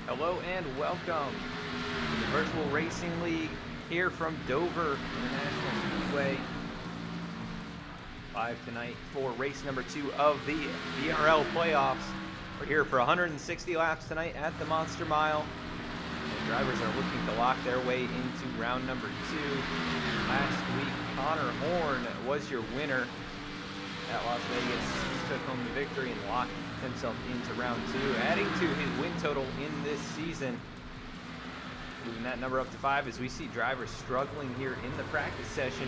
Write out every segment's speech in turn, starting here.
Hello and welcome to the Virtual Racing League here from Dover International Speedway. Live tonight for race number 2 of the VRL playoffs. We're here for 160 laps tonight at the Monster Mile. The drivers are looking to lock their way into round number 2. Last week, Conor Horn was your winner at Las Vegas. He took home the victory and locked himself into round 2, adding to his win total in this season. Moving that number up to 5 as we see drivers struggling here in the practice session.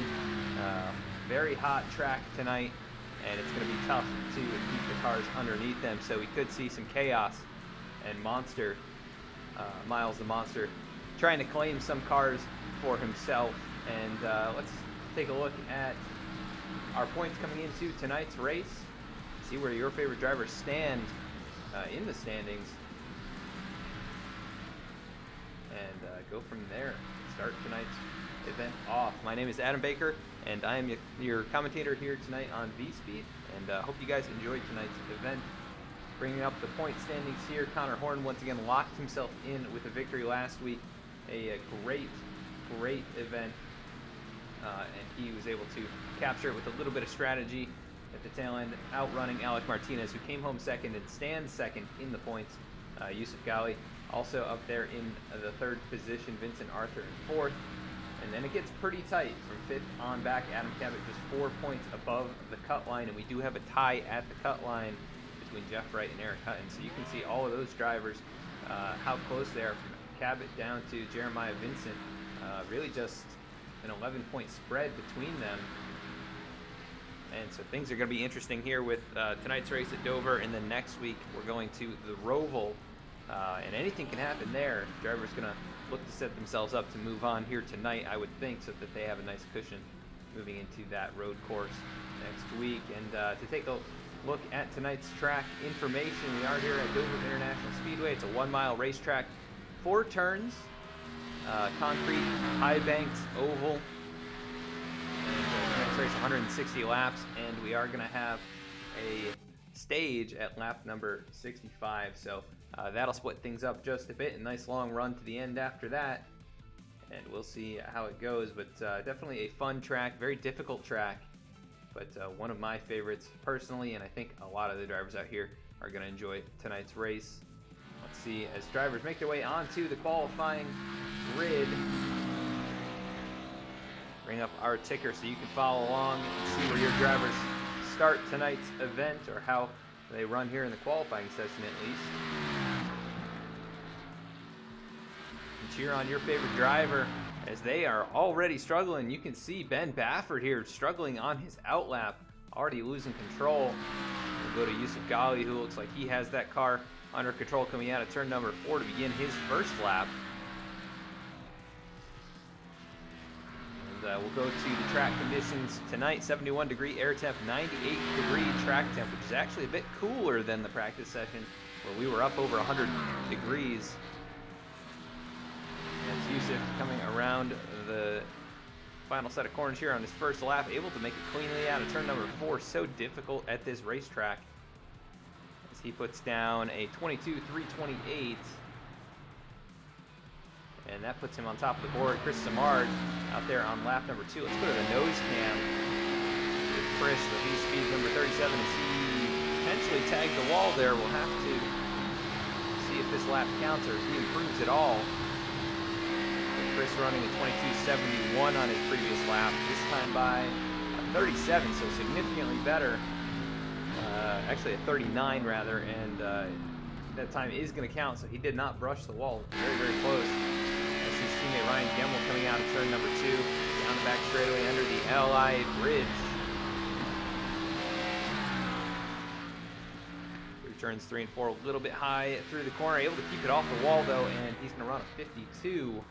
Very hot track tonight, and it's going to be tough to keep the cars underneath them, so we could see some chaos. And Miles the Monster, trying to claim some cars for himself. And let's take a look at our points coming into tonight's race. See where your favorite drivers stand in the standings, and go from there. Start tonight's event off. My name is Adam Baker, and I am your commentator here tonight on V-Speed, and hope you guys enjoyed tonight's event. Bringing up the point standings here, Conor Horn once again locked himself in with a victory last week. A great event, and he was able to capture it with a little bit of strategy at the tail end, outrunning Alec Martinez, who came home second and stands second in the points. Yusuf Ghali also up there in the 3rd position, Vincent Arthur in 4th. And then it gets pretty tight from 5th on back. Adam Cabot just 4 points above the cut line, and we do have a tie at the cut line between Jeff Wright and Eric Hutton. So you can see all of those drivers, how close they are from Cabot down to Jeremiah Vincent. Really just an 11-point spread between them. And so things are going to be interesting here with tonight's race at Dover, and then next week we're going to the Roval, and anything can happen there. Drivers going to look to set themselves up to move on here tonight, I would think, so that they have a nice cushion moving into that road course next week. And to take a look at tonight's track information, we are here at Dover International Speedway. It's a 1-mile racetrack, 4 turns, concrete, high-banked oval. Next race 160 laps, and we are going to have a stage at lap number 65, so that'll split things up just a bit. A nice long run to the end after that, and we'll see how it goes. But definitely a fun track, very difficult track, but one of my favorites personally, and I think a lot of the drivers out here are going to enjoy tonight's race. Let's see as drivers make their way onto the qualifying grid. Bring up our ticker so you can follow along and see where your drivers start tonight's event, or how they run here in the qualifying session at least. And cheer on your favorite driver as they are already struggling. You can see Ben Baffert here struggling on his outlap, already losing control. We'll go to Yusuf Ghali, who looks like he has that car under control coming out of turn number 4 to begin his first lap. We'll go to the track conditions tonight. 71 degree air temp, 98 degree track temp, which is actually a bit cooler than the practice session where we were up over 100 degrees. As Yusuf coming around the final set of corners here on his first lap, able to make it cleanly out of turn number 4. So difficult at this racetrack as he puts down a 22.328. And that puts him on top of the board. Chris Samard out there on lap number 2. Let's go to the nose cam with Chris, the V-Speed number 37, as he potentially tagged the wall there. We'll have to see if this lap counts or if he improves at all. But Chris running a 22.71 on his previous lap, this time by a 37, so significantly better. Actually a 39 rather, and that time is going to count, so he did not brush the wall. Very close. His teammate Ryan Gemmel coming out of turn number 2, down the back straightaway under the LI bridge. Through turns 3 and 4, a little bit high through the corner, able to keep it off the wall though, and he's going to run a 52.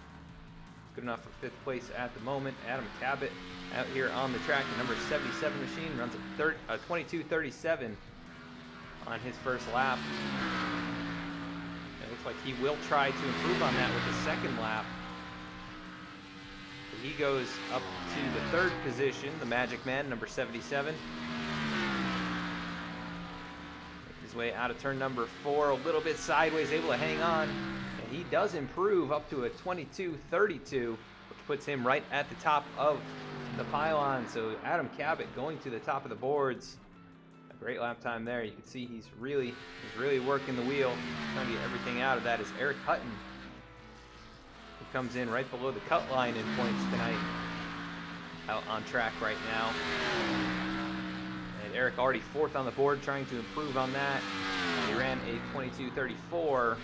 Good enough for 5th place at the moment. Adam Cabot out here on the track, the number 77 machine, runs a 22.37 on his first lap. It looks like he will try to improve on that with the second lap. So he goes up to the 3rd position, the Magic Man, number 77. Make his way out of turn number 4, a little bit sideways, able to hang on, And he does improve up to a 22.32, which puts him right at the top of the pylon. So Adam Cabot going to the top of the boards. A great lap time there. You can see he's really working the wheel, trying to get everything out of that. Is Eric Hutton, who comes in right below the cut line in points tonight, out on track right now. And Eric already fourth on the board, trying to improve on that. He ran a 22.34.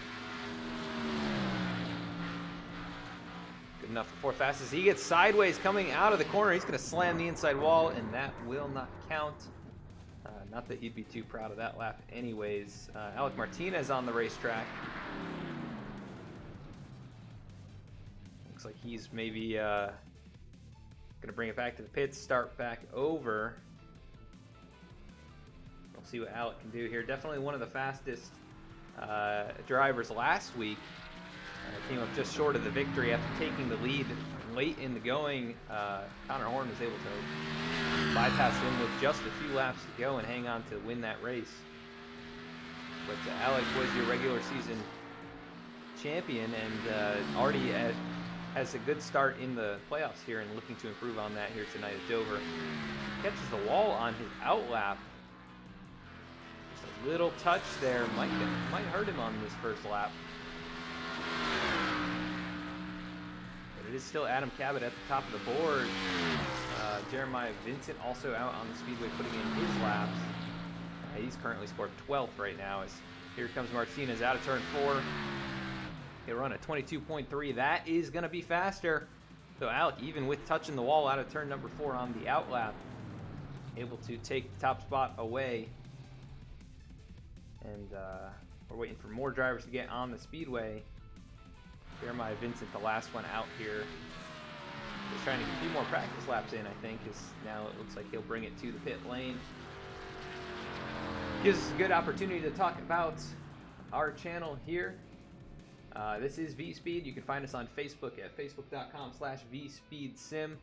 Good enough for fourth fastest. He gets sideways coming out of the corner. He's going to slam the inside wall, and that will not count. Not that he'd be too proud of that lap anyways. Alec Martinez on the racetrack. Looks like he's maybe going to bring it back to the pits, start back over. We'll see what Alec can do here. Definitely one of the fastest drivers last week. Came up just short of the victory after taking the lead late in the going. Conor Horn was able to bypass him with just a few laps to go and hang on to win that race. But Alec was your regular season champion and already has a good start in the playoffs here and looking to improve on that here tonight at Dover. He catches the wall on his outlap. Just a little touch there might hurt him on this first lap. But it is still Adam Cabot at the top of the board. Jeremiah Vincent also out on the speedway putting in his laps. He's currently scored 12th right now. As here comes Martinez out of turn 4. He'll run a 22.3. That is going to be faster. So Alec, even with touching the wall out of turn number 4 on the outlap, able to take the top spot away. And we're waiting for more drivers to get on the speedway. Jeremiah Vincent, the last one out here. Just trying to get a few more practice laps in, I think, because now it looks like he'll bring it to the pit lane. Gives us a good opportunity to talk about our channel here. This is V-Speed. You can find us on Facebook at facebook.com/VSpeedSim,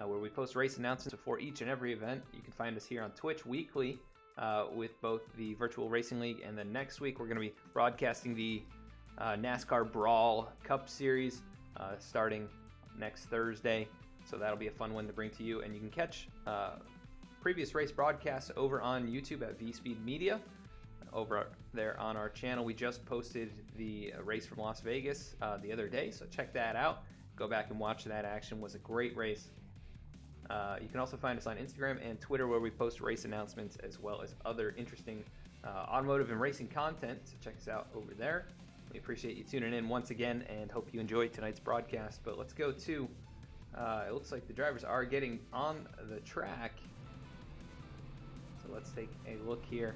where we post race announcements before each and every event. You can find us here on Twitch weekly with both the Virtual Racing League, and then next week we're going to be broadcasting the NASCAR Brawl Cup Series starting next Thursday. So that'll be a fun one to bring to you, and you can catch previous race broadcasts over on YouTube at V-Speed Media. Over there on our channel, we just posted the race from Las Vegas the other day, so check that out. Go back and watch that action. It was a great race. You can also find us on Instagram and Twitter, where we post race announcements as well as other interesting automotive and racing content, so check us out over there. We appreciate you tuning in once again and hope you enjoyed tonight's broadcast. But let's go to, it looks like the drivers are getting on the track. So let's take a look here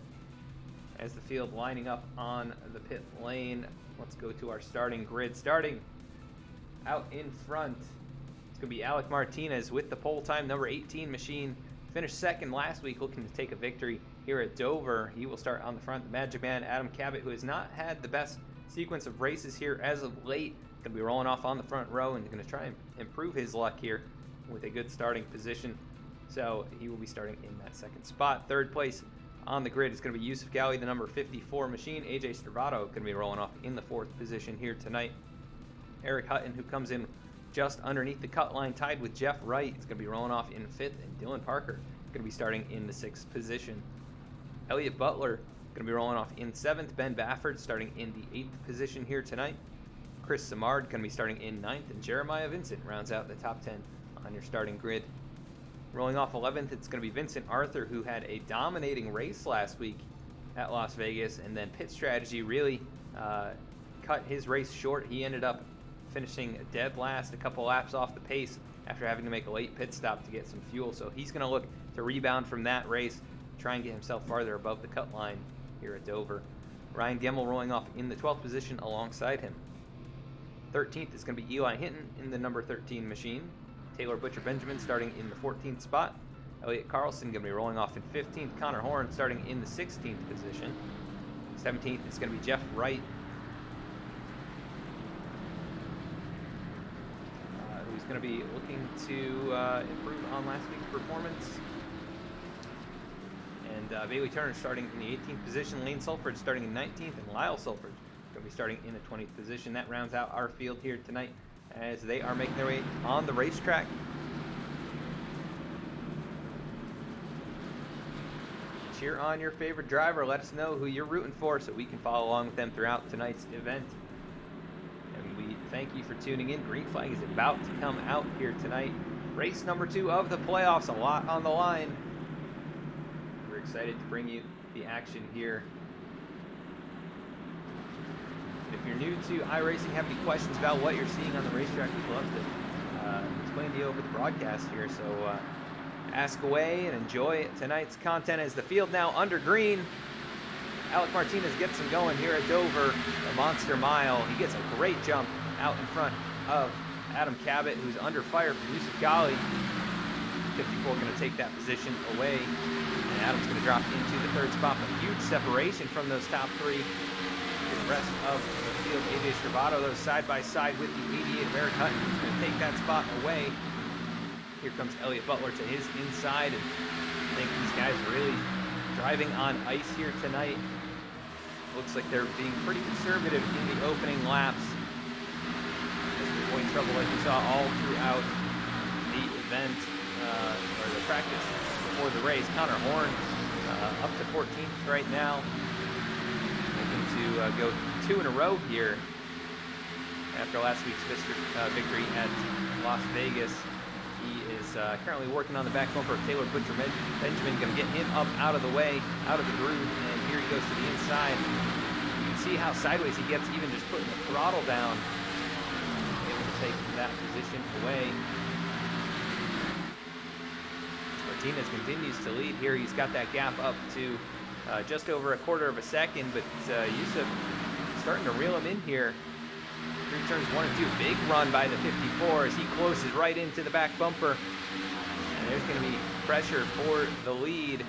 as the field lining up on the pit lane. Let's go to our starting grid. Starting out in front, it's going to be Alec Martinez with the pole time, number 18 machine. Finished second last week, looking to take a victory here at Dover. He will start on the front. The Magic Man, Adam Cabot, who has not had the best sequence of races here as of late, going to be rolling off on the front row and going to try and improve his luck here with a good starting position. So he will be starting in that second spot. Third place on the grid is going to be Yusuf Gali, the number 54 machine. AJ Stravato going to be rolling off in the fourth position here tonight. Eric Hutton, who comes in just underneath the cut line, tied with Jeff Wright, is going to be rolling off in fifth, and Dylan Parker going to be starting in the sixth position. Elliott Butler going to be rolling off in seventh. Ben Baffert starting in the eighth position here tonight. Chris Samard going to be starting in ninth, and Jeremiah Vincent rounds out the top 10 on your starting grid. Rolling off 11th, it's going to be Vincent Arthur, who had a dominating race last week at Las Vegas, and then pit strategy really cut his race short. He ended up finishing dead last, a couple laps off the pace after having to make a late pit stop to get some fuel. So he's going to look to rebound from that race, try and get himself farther above the cut line here at Dover. Ryan Gemmel rolling off in the 12th position alongside him. 13th is going to be Eli Hinton in the number 13 machine. Taylor Butcher Benjamin starting in the 14th spot. Elliott Carlson going to be rolling off in 15th. Conor Horn starting in the 16th position. 17th is going to be Jeff Wright, who's going to be looking to improve on last week's performance. And Bailey Turner starting in the 18th position. Lane Sulford starting in 19th. And Lyle Sulford Going to be starting in the 20th position. That rounds out our field here tonight as they are making their way on the racetrack. Cheer on your favorite driver. Let us know who you're rooting for so we can follow along with them throughout tonight's event. And we thank you for tuning in. Green flag is about to come out here tonight. Race number 2 of the playoffs. A lot on the line. We're excited to bring you the action here. If you're new to iRacing, have any questions about what you're seeing on the racetrack, we'd love to explain to you over the broadcast here. So ask away and enjoy tonight's content as the field now under green. Alec Martinez gets him going here at Dover, the Monster Mile. He gets a great jump out in front of Adam Cabot, who's under fire from Yusuf Ghali. 54 going to take that position away, and Adam's going to drop into the 3rd spot. A huge separation from those top 3. The rest of the field, AJ Stravato, those side by side with the 88 of Eric Hutton, who's going to take that spot away. Here comes Elliott Butler to his inside, and I think these guys are really driving on ice here tonight. Looks like they're being pretty conservative in the opening laps. Just avoiding trouble like we saw all throughout the event, or the practice before the race. Conor Horn up to 14th right now. Looking to go 2 in a row here after last week's victory at Las Vegas. He is currently working on the back bumper of Taylor Butcher Benjamin. Going to get him up out of the way, out of the groove, and here he goes to the inside. You can see how sideways he gets, even just putting the throttle down. Able to take that position away. Martinez continues to lead here. He's got that gap up to just over a 1/4 of a second, but Yusuf starting to reel him in here. Through turns 1 and 2, big run by the 54 as he closes right into the back bumper. And there's going to be pressure for the lead.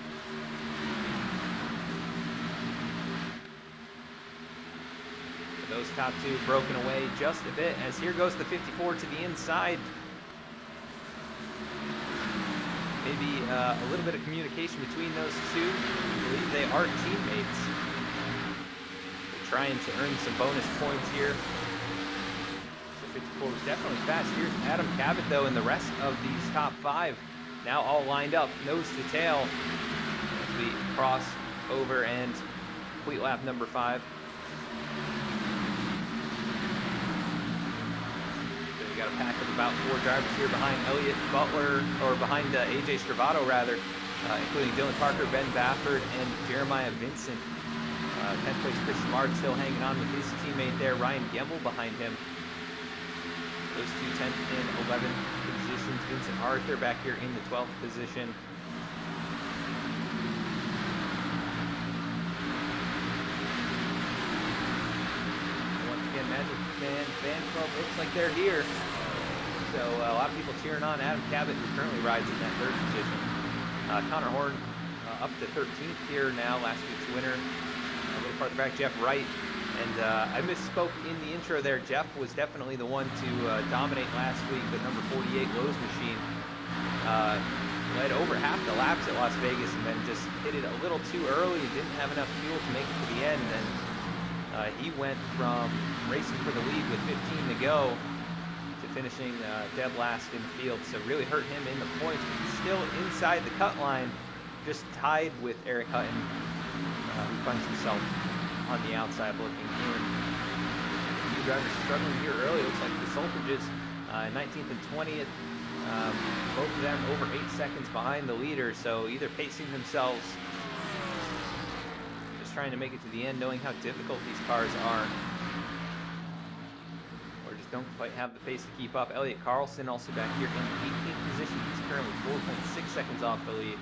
Those top 2 broken away just a bit as here goes the 54 to the inside. Maybe a little bit of communication between those 2. I believe they are teammates. They're trying to earn some bonus points here. 54 was definitely fast. Here's Adam Cabot, though, and the rest of these top 5 now all lined up, nose to tail, as we cross over and complete lap number 5. So we got a pack of about 4 drivers here behind Elliott Butler, or behind AJ Stravato, rather, including Dylan Parker, Ben Bafford, and Jeremiah Vincent. 10th place Chris Smart still hanging on with his teammate there, Ryan Gemmel behind him. Those 2 10th and 11th positions. Vincent Arthur back here in the 12th position. And once again, Magic Man Fan Club looks like they're here. So a lot of people cheering on Adam Cabot, who currently rides in that 3rd position. Conor Horn up to 13th here now, last week's winner. A little farther back, Jeff Wright. And I misspoke in the intro there. Jeff was definitely the one to dominate last week. The number 48 Lowe's machine led over half the laps at Las Vegas and then just hit it a little too early. Didn't have enough fuel to make it to the end. And he went from racing for the lead with 15 to go to finishing dead last in the field. So really hurt him in the points. But he's still inside the cut line, just tied with Eric Hutton, who finds himself on the outside looking in. A few drivers struggling here early. Looks like the Solfridges 19th and 20th. Both of them over 8 seconds behind the leader, so either pacing themselves, just trying to make it to the end, knowing how difficult these cars are, or just don't quite have the pace to keep up. Elliot Carlson also back here in the 18th position. He's currently 4.6 seconds off the lead.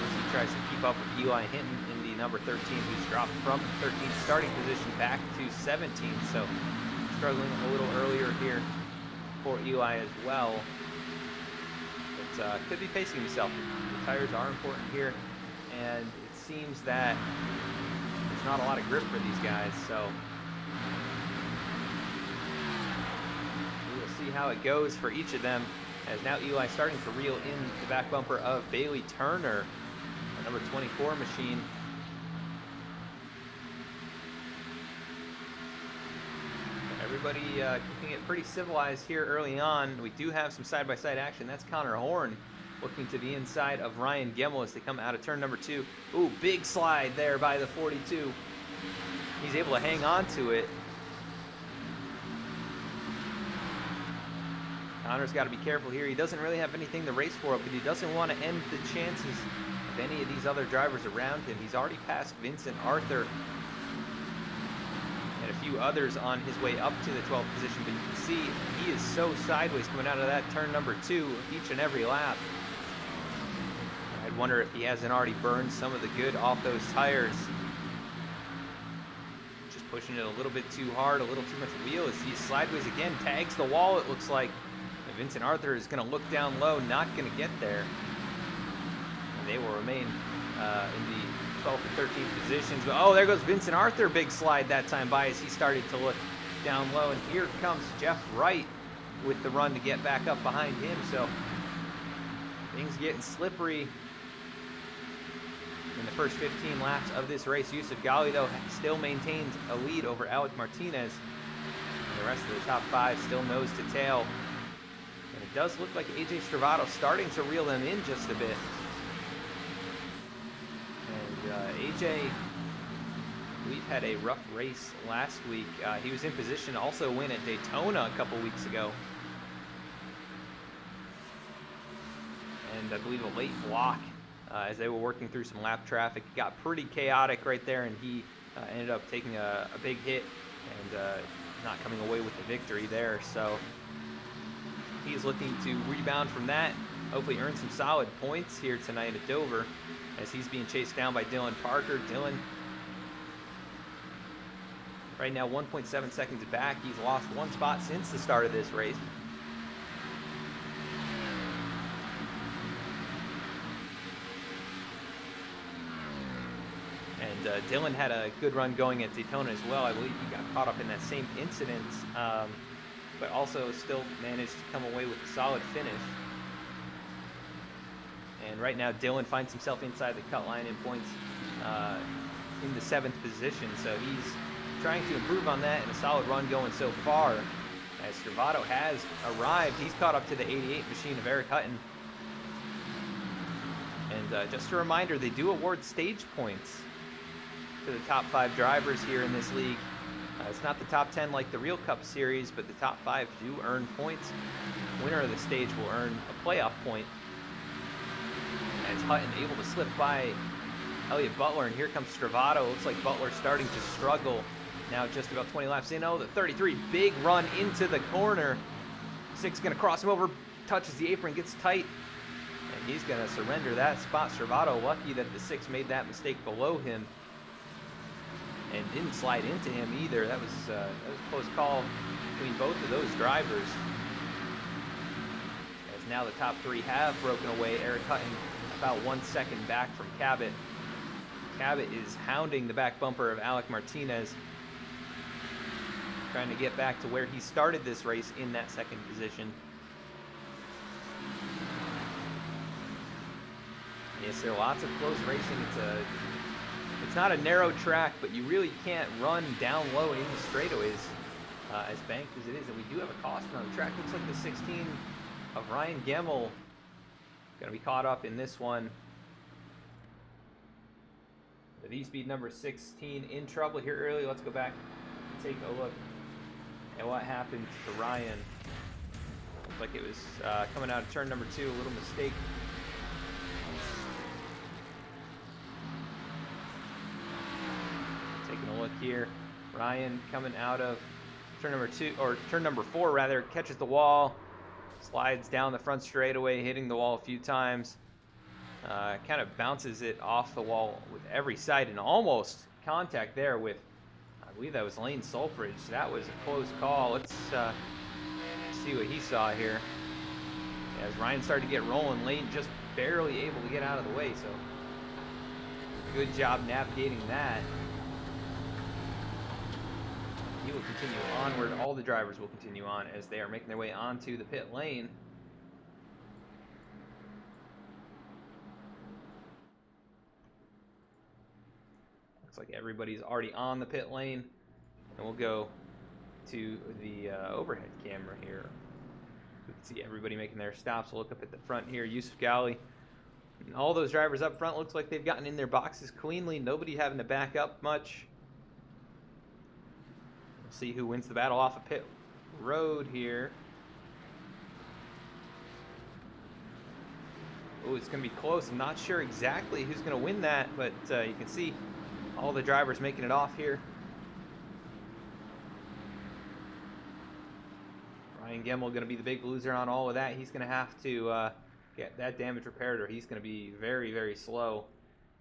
As he tries to keep up with Eli Hinton in the number 13, who's dropped from 13th starting position back to 17th, so struggling a little earlier here for Eli as well. But could be pacing himself. The tires are important here, and it seems that there's not a lot of grip for these guys, so we will see how it goes for each of them, as now Eli starting to reel in the back bumper of Bailey Turner, the number 24 machine. everybody keeping it pretty civilized here early on. We do have some side-by-side action. That's Conor Horn looking to the inside of Ryan Gemmel as they come out of turn number 2. Ooh, big slide there by the 42. He's able to hang on to it. Conor's got to be careful here. He doesn't really have anything to race for, but he doesn't want to end the chances of any of these other drivers around him. He's already passed Vincent Arthur and a few others on his way up to the 12th position, but you can see he is so sideways coming out of that turn number 2 each and every lap. I'd wonder if he hasn't already burned some of the good off those tires. Just pushing it a little bit too hard, a little too much wheel as he's sideways again, tags the wall it looks like. Vincent Arthur is going to look down low, not going to get there. And they will remain in the 12th and 13th positions. But, oh, there goes Vincent Arthur. Big slide that time by as he started to look down low. And here comes Jeff Wright with the run to get back up behind him. So things getting slippery in the first 15 laps of this race. Yusuf Ghali, though, still maintains a lead over Alec Martinez. And the rest of the top 5 still nose to tail. And it does look like AJ Stravato starting to reel them in just a bit. And AJ, we've had a rough race last week. He was in position to also win at Daytona a couple weeks ago. And I believe a late block as they were working through some lap traffic. It got pretty chaotic right there, and he ended up taking a big hit and not coming away with the victory there. So he's looking to rebound from that, hopefully earn some solid points here tonight at Dover as he's being chased down by Dylan Parker. Dylan right now 1.7 seconds back. He's lost 1 spot since the start of this race. And Dylan had a good run going at Daytona as well. I believe he got caught up in that same incident, but also still managed to come away with a solid finish. And right now Dylan finds himself inside the cut line in points in the 7th position, so he's trying to improve on that, and a solid run going so far. As Stravato has arrived, he's caught up to the 88 machine of Eric Hutton. And just a reminder, they do award stage points to the top 5 drivers here in this league. It's not the top 10 like the Real Cup Series, but the top 5 do earn points. Winner of the stage will earn a playoff point. As Hutton able to slip by Elliott Butler, and here comes Stravato. Looks like Butler starting to struggle now, just about 20 laps in. Oh, the 33, big run into the corner. 6 going to cross him over, touches the apron, gets tight, and he's going to surrender that spot. Stravato lucky that the 6 made that mistake below him and didn't slide into him either. That was a close call between both of those drivers. As now the top 3 have broken away. Eric Hutton about 1 second back from Cabot. Cabot is hounding the back bumper of Alec Martinez, trying to get back to where he started this race in that 2nd position. Yes, there are lots of close racing. It's not a narrow track, but you really can't run down low in the straightaways as banked as it is. And we do have a caution on the track. Looks like the 16 of Ryan Gemmel going to be caught up in this one. The V-Speed number 16 in trouble here early. Let's go back and take a look at what happened to Ryan. Looks like it was coming out of turn number 2, a little mistake. Taking a look here, Ryan coming out of turn number 2, or turn number 4 rather, catches the wall, slides down the front straightaway, hitting the wall a few times. Kind of bounces it off the wall with every side, and almost contact there with, I believe that was Lane Sulfridge. That was a close call. Let's see what he saw here. As Ryan started to get rolling, Lane just barely able to get out of the way, so good job navigating that. He will continue onward. All the drivers will continue on as they are making their way onto the pit lane. Looks like everybody's already on the pit lane, and we'll go to the overhead camera here. We can see everybody making their stops. We'll look up at the front here. Yusuf Gali. And all those drivers up front looks like they've gotten in their boxes cleanly. Nobody having to back up much. We'll see who wins the battle off of pit road here. Oh, it's going to be close. I'm not sure exactly who's going to win that, but you can see all the drivers making it off here. Ryan Gemmel going to be the big loser on all of that. He's going to have to get that damage repaired, or he's going to be very, very slow.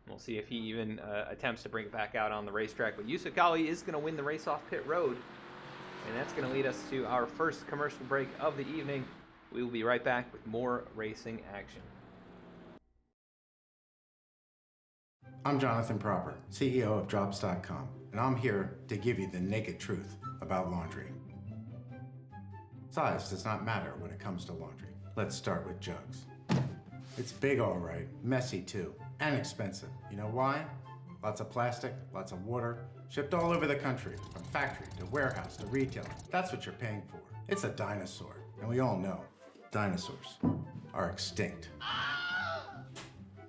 We'll see if he even attempts to bring it back out on the racetrack. But Yusuf Gali is going to win the race off pit road, and that's going to lead us to our first commercial break of the evening. We will be right back with more racing action. I'm Jonathan Proper, CEO of Drops.com, and I'm here to give you the naked truth about laundry. Size does not matter when it comes to laundry. Let's start with jugs. It's big, all right, messy too, and expensive. You know why? Lots of plastic, lots of water, shipped all over the country, from factory to warehouse to retailer. That's what you're paying for. It's a dinosaur, and we all know dinosaurs are extinct.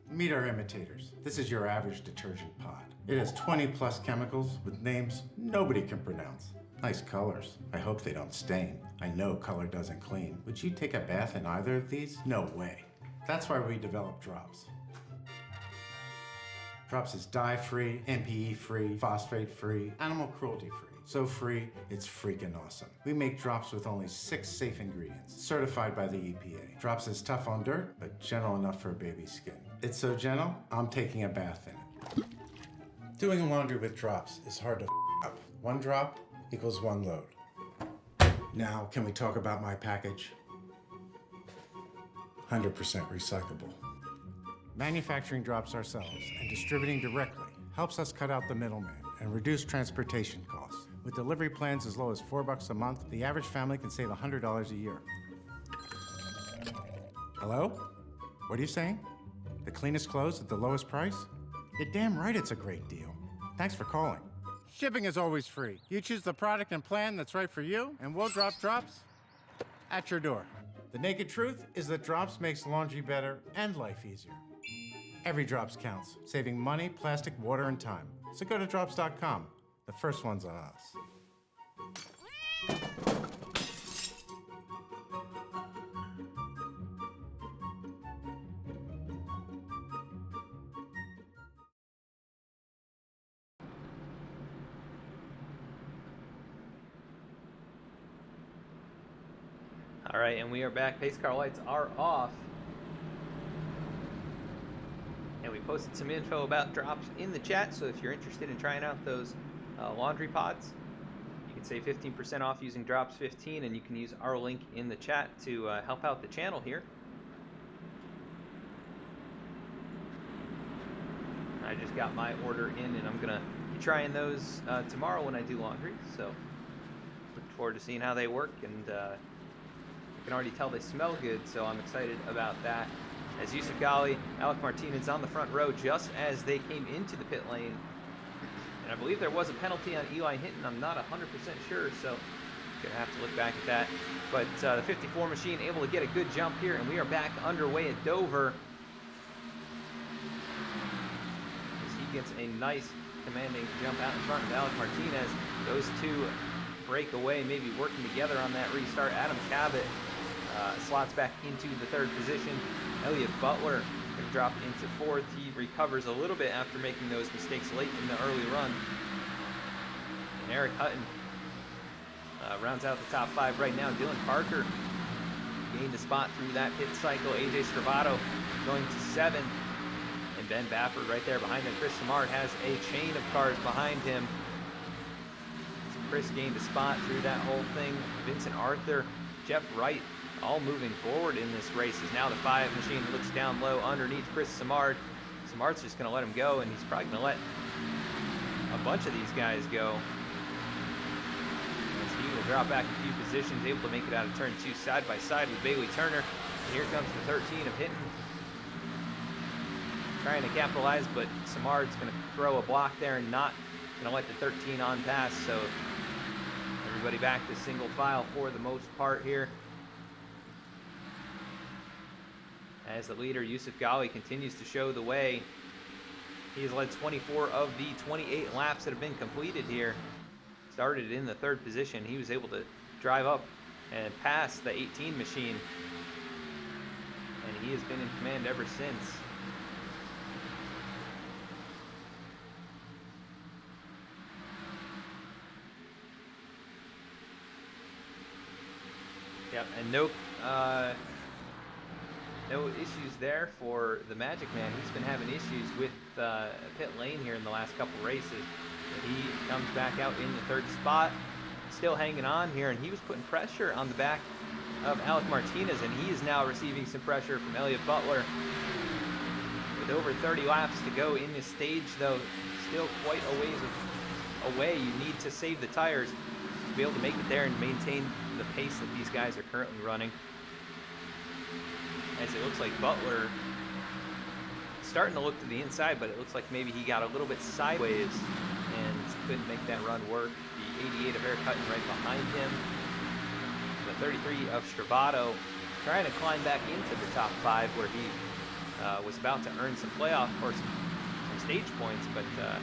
Meet our imitators. This is your average detergent pod. It has 20 plus chemicals with names nobody can pronounce. Nice colors. I hope they don't stain. I know color doesn't clean. Would you take a bath in either of these? No way. That's why we developed Drops. Drops is dye-free, MPE-free, phosphate-free, animal cruelty-free. So free, it's freaking awesome. We make Drops with only 6 safe ingredients, certified by the EPA. Drops is tough on dirt, but gentle enough for a baby's skin. It's so gentle, I'm taking a bath in it. Doing laundry with Drops is hard to up. 1 drop equals 1 load. Now, can we talk about my package? 100% recyclable. Manufacturing Drops ourselves and distributing directly helps us cut out the middleman and reduce transportation costs. With delivery plans as low as $4 a month, the average family can save $100 a year. Hello? What are you saying? The cleanest clothes at the lowest price? You're damn right it's a great deal. Thanks for calling. Shipping is always free. You choose the product and plan that's right for you, and we'll drop Drops at your door. The naked truth is that Drops makes laundry better and life easier. Every Drops counts, saving money, plastic, water, and time. So go to Drops.com. The first one's on us. All right, and we are back. Pace car lights are off. And we posted some info about Drops in the chat, so if you're interested in trying out those laundry pods, you can save 15% off using Drops15, and you can use our link in the chat to help out the channel here. I just got my order in, and I'm gonna be trying those tomorrow when I do laundry, so looking forward to seeing how they work, and I can already tell they smell good, so I'm excited about that. As Yusuf Gali, Alec Martinez on the front row just as they came into the pit lane. And I believe there was a penalty on Eli Hinton. I'm not 100% sure, so gonna have to look back at that. But the 54 machine able to get a good jump here, and we are back underway at Dover. As he gets a nice commanding jump out in front of Alec Martinez. Those two break away, maybe working together on that restart. Adam Cabot slots back into the 3rd position. Elliott Butler going to drop into 4th. He recovers a little bit after making those mistakes late in the early run. And Eric Hutton rounds out the top 5 right now. Dylan Parker gained a spot through that pit cycle. AJ Stravato going to 7th. And Ben Baffert right there behind him. Chris Samard has a chain of cars behind him. So Chris gained a spot through that whole thing. Vincent Arthur, Jeff Wright, all moving forward in this race. Is now the 5 machine looks down low underneath Chris Samard. Samard's just going to let him go, and he's probably going to let a bunch of these guys go. As he will drop back a few positions, able to make it out of turn 2 side by side with Bailey Turner. And here comes the 13 of Hinton. Trying to capitalize, but Samard's going to throw a block there and not going to let the 13 on pass, so everybody back to single file for the most part here. As the leader, Yusuf Ghali, continues to show the way. He has led 24 of the 28 laps that have been completed here. Started in the 3rd position. He was able to drive up and pass the 18 machine. And he has been in command ever since. Yep, and no issues there for the Magic Man. He's been having issues with pit lane here in the last couple races. But he comes back out in the 3rd spot, still hanging on here, and he was putting pressure on the back of Alec Martinez, and he is now receiving some pressure from Elliott Butler. With over 30 laps to go in this stage, though, still quite a ways away. You need to save the tires to be able to make it there and maintain the pace that these guys are currently running. As it looks like Butler starting to look to the inside, but it looks like maybe he got a little bit sideways and couldn't make that run work. The 88 of Eric Hutton right behind him. The 33 of Stravato trying to climb back into the top 5 where he was about to earn some playoff or some stage points, but the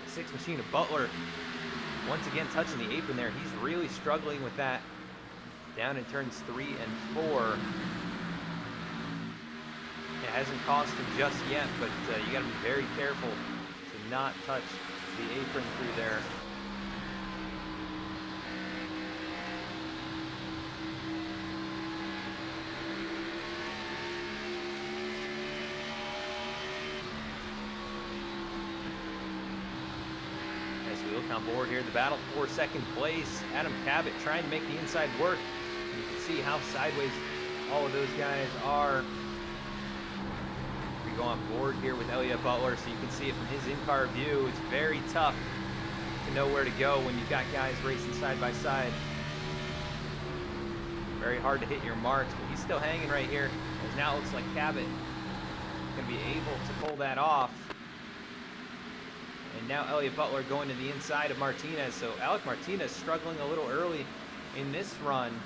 6 machine of Butler once again touching the apron there. He's really struggling with that down in turns 3 and 4. It hasn't cost him just yet, but you got to be very careful to not touch the apron through there. As we look on board here, the battle for 2nd place. Adam Cabot trying to make the inside work. You can see how sideways all of those guys are. We go on board here with Elliott Butler, so you can see it from his in-car view. It's very tough to know where to go when you've got guys racing side by side. Very hard to hit your marks, but he's still hanging right here. As now it looks like Cabot going to be able to pull that off. And now Elliott Butler going to the inside of Martinez. So Alec Martinez struggling a little early in this run.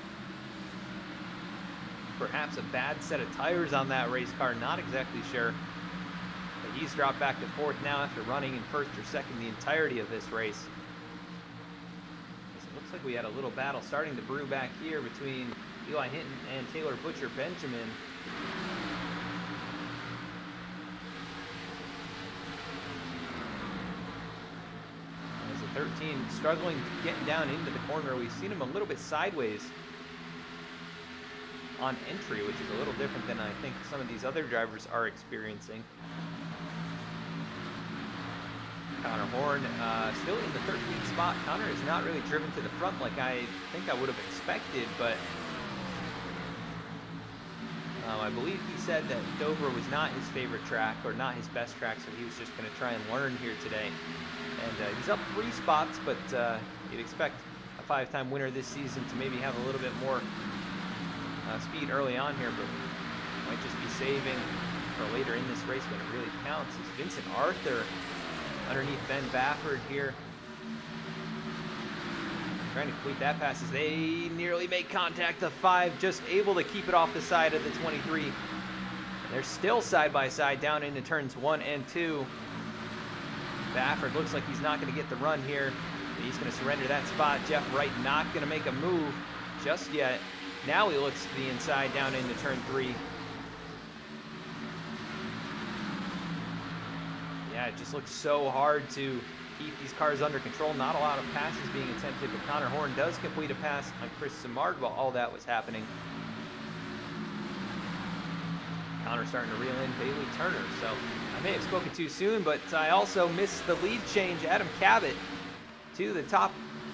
Perhaps a bad set of tires on that race car, not exactly sure. But he's dropped back to 4th now after running in 1st or 2nd the entirety of this race. It looks like we had a little battle starting to brew back here between Eli Hinton and Taylor Butcher Benjamin. As the 13 struggling getting down into the corner, we've seen him a little bit sideways on entry, which is a little different than I think some of these other drivers are experiencing. Conor Horn still in the 13th spot. Conor is not really driven to the front like I think I would have expected, but I believe he said that Dover was not his favorite track or not his best track, so he was just going to try and learn here today. And he's up 3 spots, but you'd expect a 5-time winner this season to maybe have a little bit more speed early on here, but might just be saving for later in this race when it really counts. It's Vincent Arthur underneath Ben Bafford here, trying to complete that pass as they nearly make contact. The 5 just able to keep it off the side of the 23. And they're still side by side down into turns 1 and 2. Bafford looks like he's not going to get the run here. He's going to surrender that spot. Jeff Wright not going to make a move just yet. Now he looks to the inside down into turn 3. Yeah, it just looks so hard to keep these cars under control. Not a lot of passes being attempted, but Conor Horn does complete a pass on Chris Simard while all that was happening. Conor starting to reel in Bailey Turner, so I may have spoken too soon, but I also missed the lead change. Adam Cabot to the top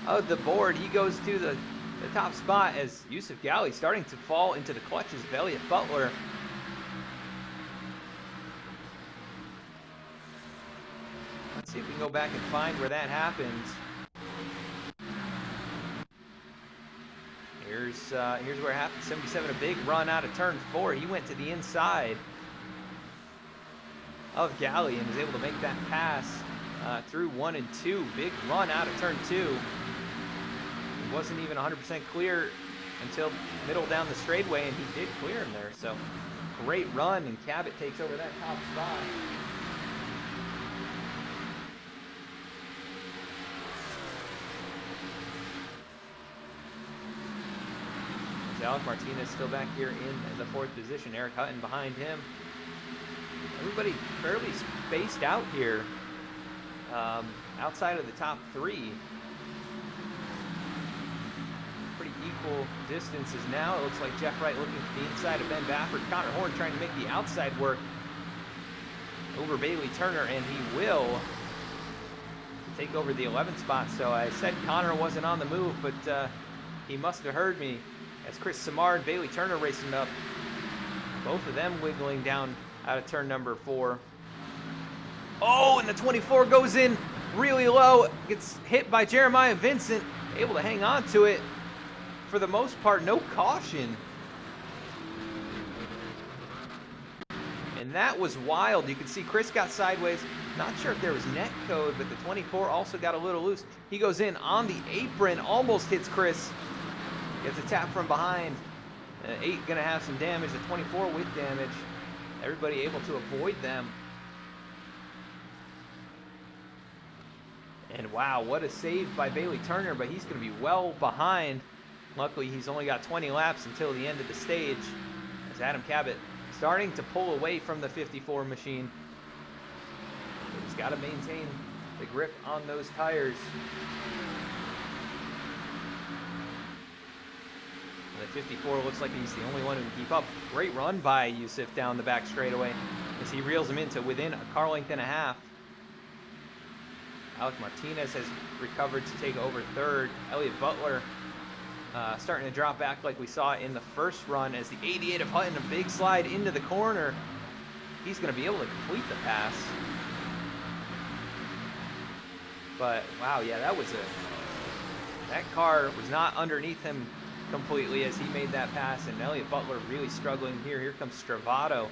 of the board. He goes to the top spot as Yusuf Ghali starting to fall into the clutches of Elliott Butler. Let's see if we can go back and find where that happens. Here's where it happened. 77, a big run out of turn 4. He went to the inside of Ghali and was able to make that pass through 1 and 2. Big run out of turn 2. He wasn't even 100% clear until middle down the straightaway, and he did clear him there. So great run, and Cabot takes over that top spot. Alec Martinez still back here in the 4th position. Eric Hutton behind him. Everybody fairly spaced out here, outside of the top 3. Pretty equal distances now. It looks like Jeff Wright looking to the inside of Ben Baffert. Conor Horn trying to make the outside work over Bailey Turner, and he will take over the 11th spot. So I said Conor wasn't on the move, but he must have heard me. As Chris Samard and Bailey Turner racing up, both of them wiggling down out of turn number 4. Oh, and the 24 goes in really low, gets hit by Jeremiah Vincent, able to hang on to it. For the most part, no caution. And that was wild. You can see Chris got sideways. Not sure if there was net code, but the 24 also got a little loose. He goes in on the apron, almost hits Chris. Gets a tap from behind. 8 gonna have some damage. The 24 with damage. Everybody able to avoid them. And wow, what a save by Bailey Turner, but he's gonna be well behind. Luckily, he's only got 20 laps until the end of the stage. As Adam Cabot starting to pull away from the 54 machine. He's got to maintain the grip on those tires. The 54 looks like he's the only one who can keep up. Great run by Yusuf down the back straightaway as he reels him into within a car length and a half. Alec Martinez has recovered to take over 3rd. Elliott Butler starting to drop back like we saw in the first run as the 88 of Hutton, a big slide into the corner. He's going to be able to complete the pass. But wow, yeah, that car was not underneath him completely as he made that pass, and Elliott Butler really struggling here. Here comes Stravato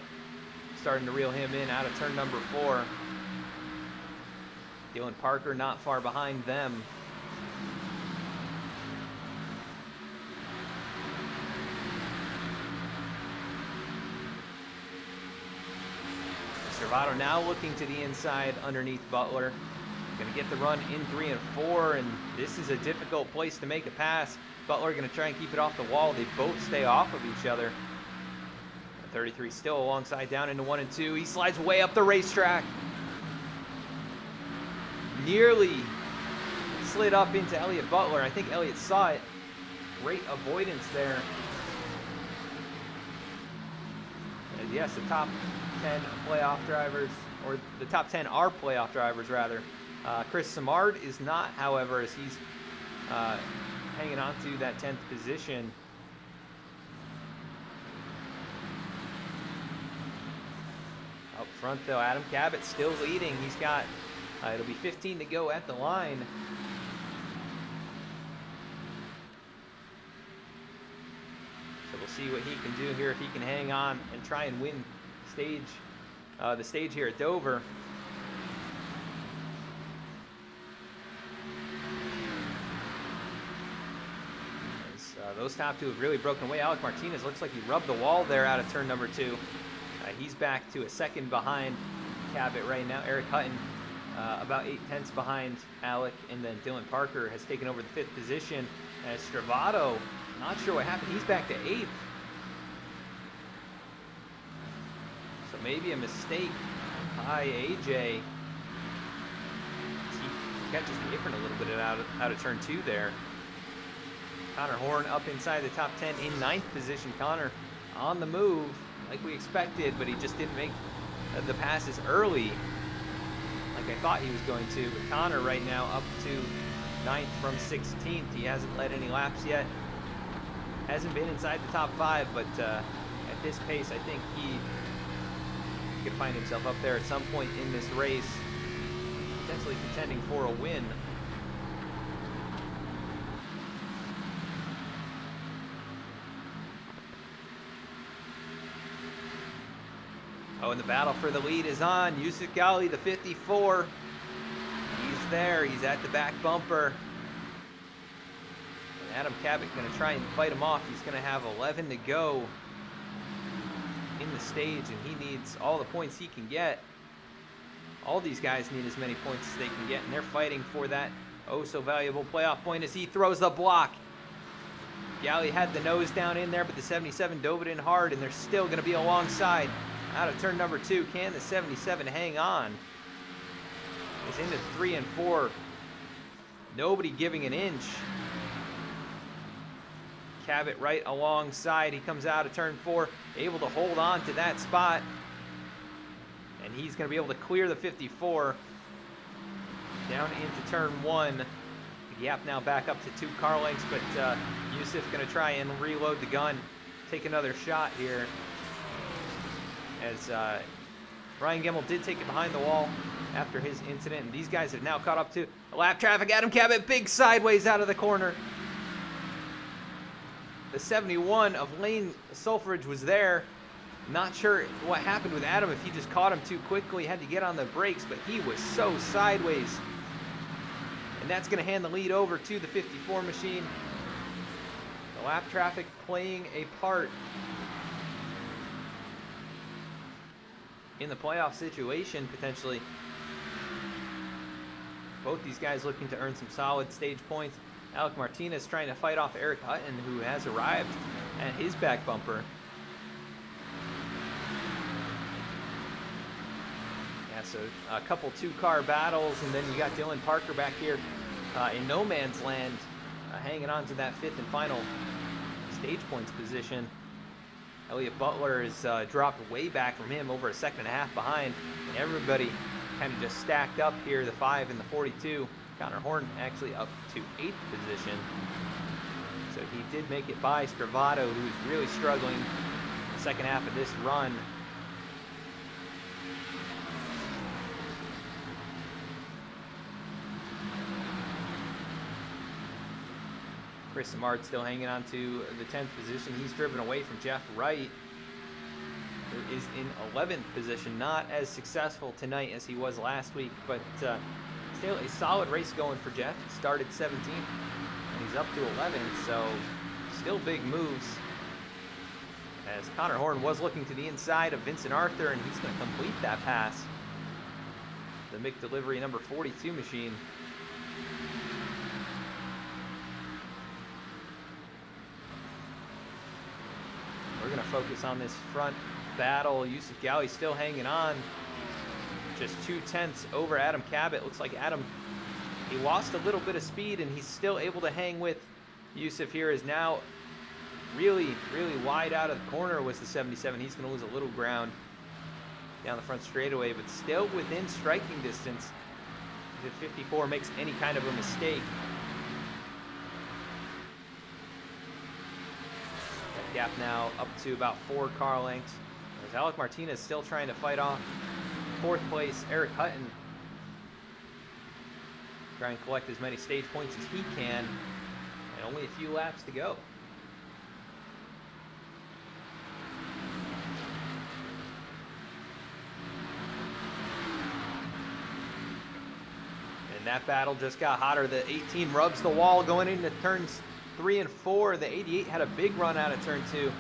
starting to reel him in out of turn number 4. Dylan Parker not far behind them. Stravato now looking to the inside underneath Butler. Going to get the run in 3 and 4, and this is a difficult place to make a pass. Butler going to try and keep it off the wall. They both stay off of each other. 33 still alongside down into 1 and 2. He slides way up the racetrack. Nearly slid up into Elliott Butler. I think Elliott saw it. Great avoidance there. And yes, the top 10 playoff drivers, or the top 10 are playoff drivers rather. Chris Samard is not, however, as he's hanging on to that 10th position. Up front, though, Adam Cabot still leading. He's got, it'll be 15 to go at the line. So we'll see what he can do here, if he can hang on and try and win the stage here at Dover. Those top 2 have really broken away. Alec Martinez looks like he rubbed the wall there out of turn number 2. He's back to a second behind Cabot right now. Eric Hutton about 8/10 behind Alec, and then Dylan Parker has taken over the 5th position. As Stravato, not sure what happened. He's back to 8th. So maybe a mistake by AJ. He catches the apron a little bit out of turn 2 there. Conor Horn up inside the top 10 in 9th position. Conor on the move like we expected, but he just didn't make the passes early like I thought he was going to. But Conor right now up to 9th from 16th. He hasn't led any laps yet. Hasn't been inside the top 5, but at this pace, I think he could find himself up there at some point in this race, potentially contending for a win. Oh, and the battle for the lead is on. Yusuf Ghali, the 54. He's there. He's at the back bumper. Adam Cabot going to try and fight him off. He's going to have 11 to go in the stage, and he needs all the points he can get. All these guys need as many points as they can get, and they're fighting for that oh so valuable playoff point as he throws the block. Galley had the nose down in there, but the 77 dove it in hard, and they're still going to be alongside. Out of turn number 2, can the 77 hang on? It's into 3 and 4. Nobody giving an inch. Cabot right alongside. He comes out of turn 4, able to hold on to that spot. And he's going to be able to clear the 54. Down into turn 1. The gap now back up to 2 car lengths, but Yusuf going to try and reload the gun. Take another shot here. As Ryan Gemmel did take it behind the wall after his incident. And these guys have now caught up to lap traffic. Adam Cabot, big sideways out of the corner. The 71 of Lane Sulfridge was there. Not sure what happened with Adam, if he just caught him too quickly, had to get on the brakes, but he was so sideways. And that's going to hand the lead over to the 54 machine. The lap traffic playing a part in the playoff situation, potentially. Both these guys looking to earn some solid stage points. Alec Martinez trying to fight off Eric Hutton, who has arrived at his back bumper. Yeah, so a couple 2-car battles, and then you got Dylan Parker back here in no man's land, hanging on to that 5th and final stage points position. Elliott Butler is dropped way back from him, over a 1.5 seconds behind, and everybody kind of just stacked up here, the 5 and the 42. Conor Horn actually up to 8th position. So he did make it by Stravado, who's really struggling in the second half of this run. Chris Samard still hanging on to the 10th position. He's driven away from Jeff Wright, who is in 11th position. Not as successful tonight as he was last week, but still a solid race going for Jeff. He started 17th, and he's up to 11th, so still big moves. As Conor Horn was looking to the inside of Vincent Arthur, and he's going to complete that pass. The McDelivery number 42 machine. We're going to focus on this front battle. Yusuf Galley still hanging on. Just 0.2 over Adam Cabot. Looks like Adam, he lost a little bit of speed, and he's still able to hang with Yusuf here. Is now really, really wide out of the corner was the 77. He's going to lose a little ground down the front straightaway, but still within striking distance. If 54 makes any kind of a mistake, that gap now up to about 4 car lengths. There's Alec Martinez still trying to fight off 4th place Eric Hutton. Try and collect as many stage points as he can, and only a few laps to go. And that battle just got hotter. The 18 rubs the wall going into turns 3 and 4. The 88 had a big run out of turn 2. It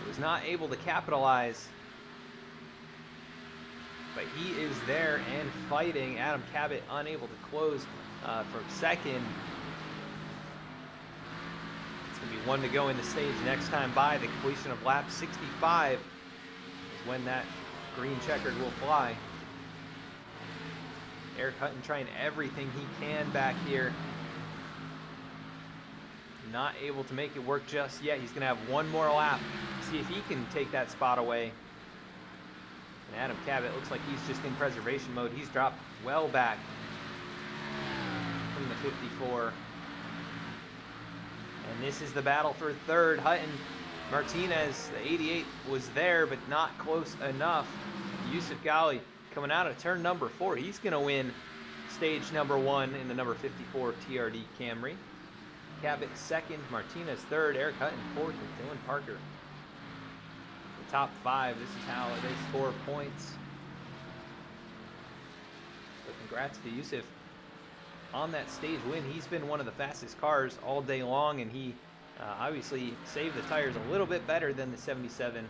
was not able to capitalize. But he is there and fighting. Adam Cabot unable to close from second. It's going to be 1 to go in the stage next time by. The completion of lap 65 is when that green checkered will fly. Eric Hutton trying everything he can back here. Not able to make it work just yet. He's going to have 1 more lap. See if he can take that spot away. And Adam Cabot looks like he's just in preservation mode. He's dropped well back from the 54. And this is the battle for 3rd. Hutton, Martinez, the 88 was there, but not close enough. Yusuf Galley coming out of turn number 4. He's going to win stage number 1 in the number 54 TRD Camry. Cabot 2nd, Martinez 3rd, Eric Hutton 4th, and Dylan Parker. The top 5, this is how they score points. So congrats to Yusuf on that stage win. He's been one of the fastest cars all day long, and he obviously saved the tires a little bit better than the 77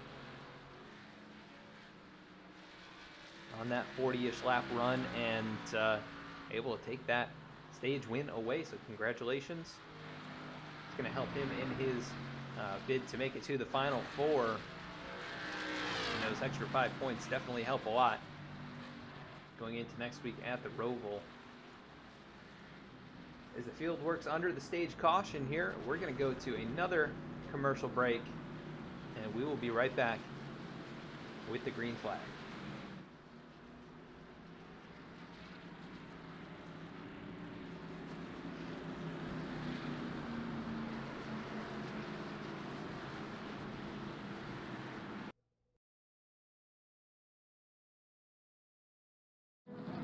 on that 40-ish lap run, and able to take that stage win away. So congratulations. It's going to help him in his bid to make it to the Final Four. And those extra 5 points definitely help a lot going into next week at the Roval. As the field works under the stage caution here, we're going to go to another commercial break, and we will be right back with the green flag.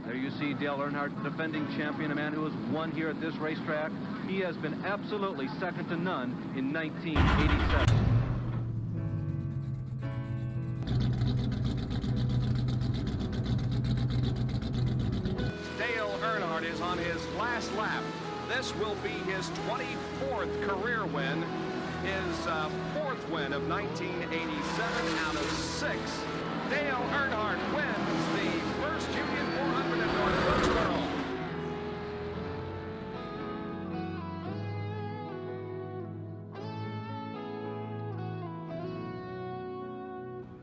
There you see Dale Earnhardt, defending champion, a man who has won here at this racetrack. He has been absolutely second to none in 1987. Dale Earnhardt is on his last lap. This will be his 24th career win, his fourth win of 1987 out of 6. Dale Earnhardt wins the first Union 400 at North Wilkesboro.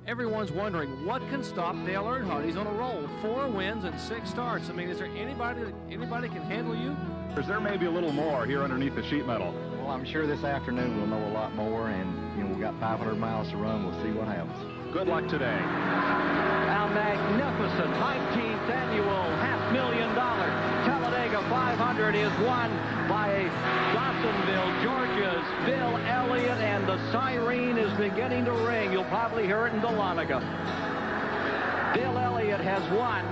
Everyone's wondering what can stop Dale Earnhardt. He's on a roll, 4 wins and 6 starts. I mean, is there anybody can handle you? There may be a little more here underneath the sheet metal. Well, I'm sure this afternoon we'll know a lot more, and we've got 500 miles to run. We'll see what happens. Good luck today. Our magnificent 19th annual $500,000 Talladega 500 is won by Johnsonville, Georgia's Bill Elliott, and the siren is beginning to ring. You'll probably hear it in Dahlonega. Bill Elliott has won.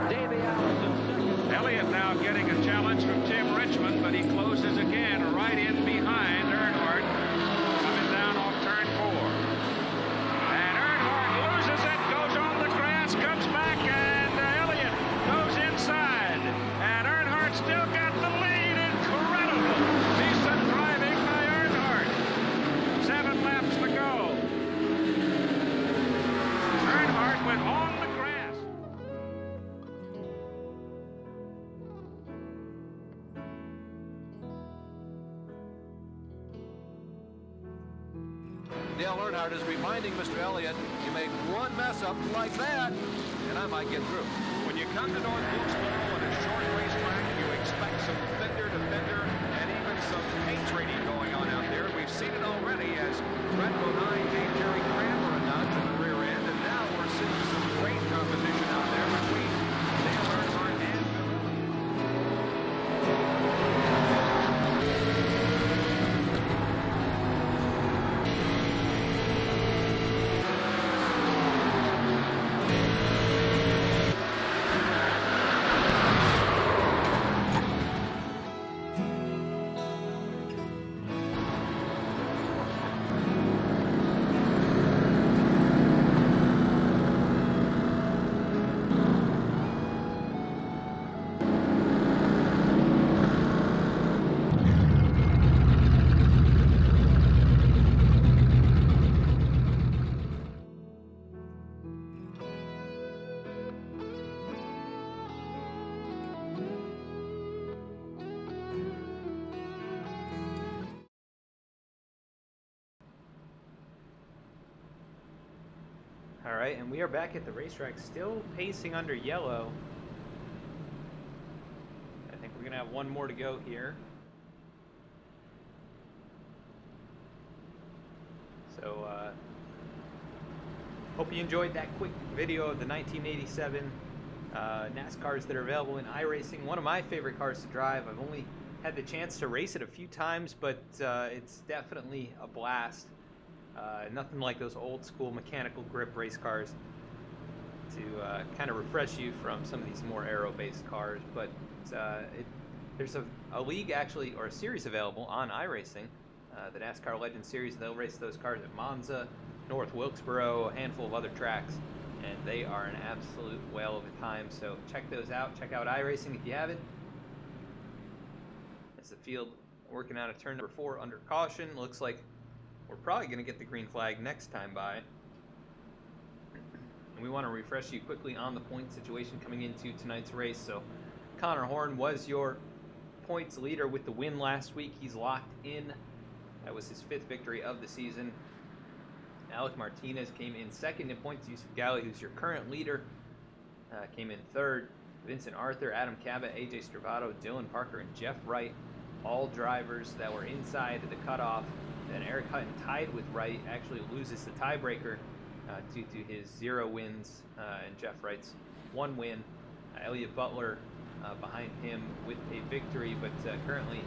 Davey Allison second. Elliott now getting a challenge from Tim Richmond, but he closes again right in behind Earnhardt, coming down off turn 4. And Earnhardt loses it, goes on the grass, comes back, and Elliott goes inside. And Earnhardt still got the lead. Incredible. Decent driving by Earnhardt. 7 laps to go. Earnhardt went on the grass. Dale Earnhardt is reminding Mr. Elliott, you make one mess up like that, and I might get through. When you come to North Wilkesboro on a short racetrack, you expect some fender to fender and even some paint trading going on out there. We've seen it already as Brett Bodine gave Jerry Cranmer a nudge in the rear end, and now we're seeing some great competition out there between Dale Earnhardt and Bill Elliott. All right, and we are back at the racetrack, still pacing under yellow. I think we're going to have one more to go here. So, hope you enjoyed that quick video of the 1987 NASCARs that are available in iRacing. One of my favorite cars to drive. I've only had the chance to race it a few times, but it's definitely a blast. Nothing like those old school mechanical grip race cars to kind of refresh you from some of these more aero-based cars. But there's a league actually, or a series available on iRacing, the NASCAR Legends Series. They'll race those cars at Monza, North Wilkesboro, a handful of other tracks, and they are an absolute whale of a time. So check those out. Check out iRacing if you haven't. as the field working out of turn number 4 under caution. Looks like we're probably going to get the green flag next time by. And we want to refresh you quickly on the point situation coming into tonight's race. So Conor Horn was your points leader with the win last week. He's locked in. That was his 5th victory of the season. Alec Martinez came in 2nd in points. Yusuf Gali, who's your current leader, came in 3rd. Vincent Arthur, Adam Cabot, AJ Stravato, Dylan Parker, and Jeff Wright, all drivers that were inside the cutoff. Then Eric Hutton tied with Wright, actually loses the tiebreaker due to his 0 wins and Jeff Wright's 1 win. Elliott Butler behind him with a victory, but currently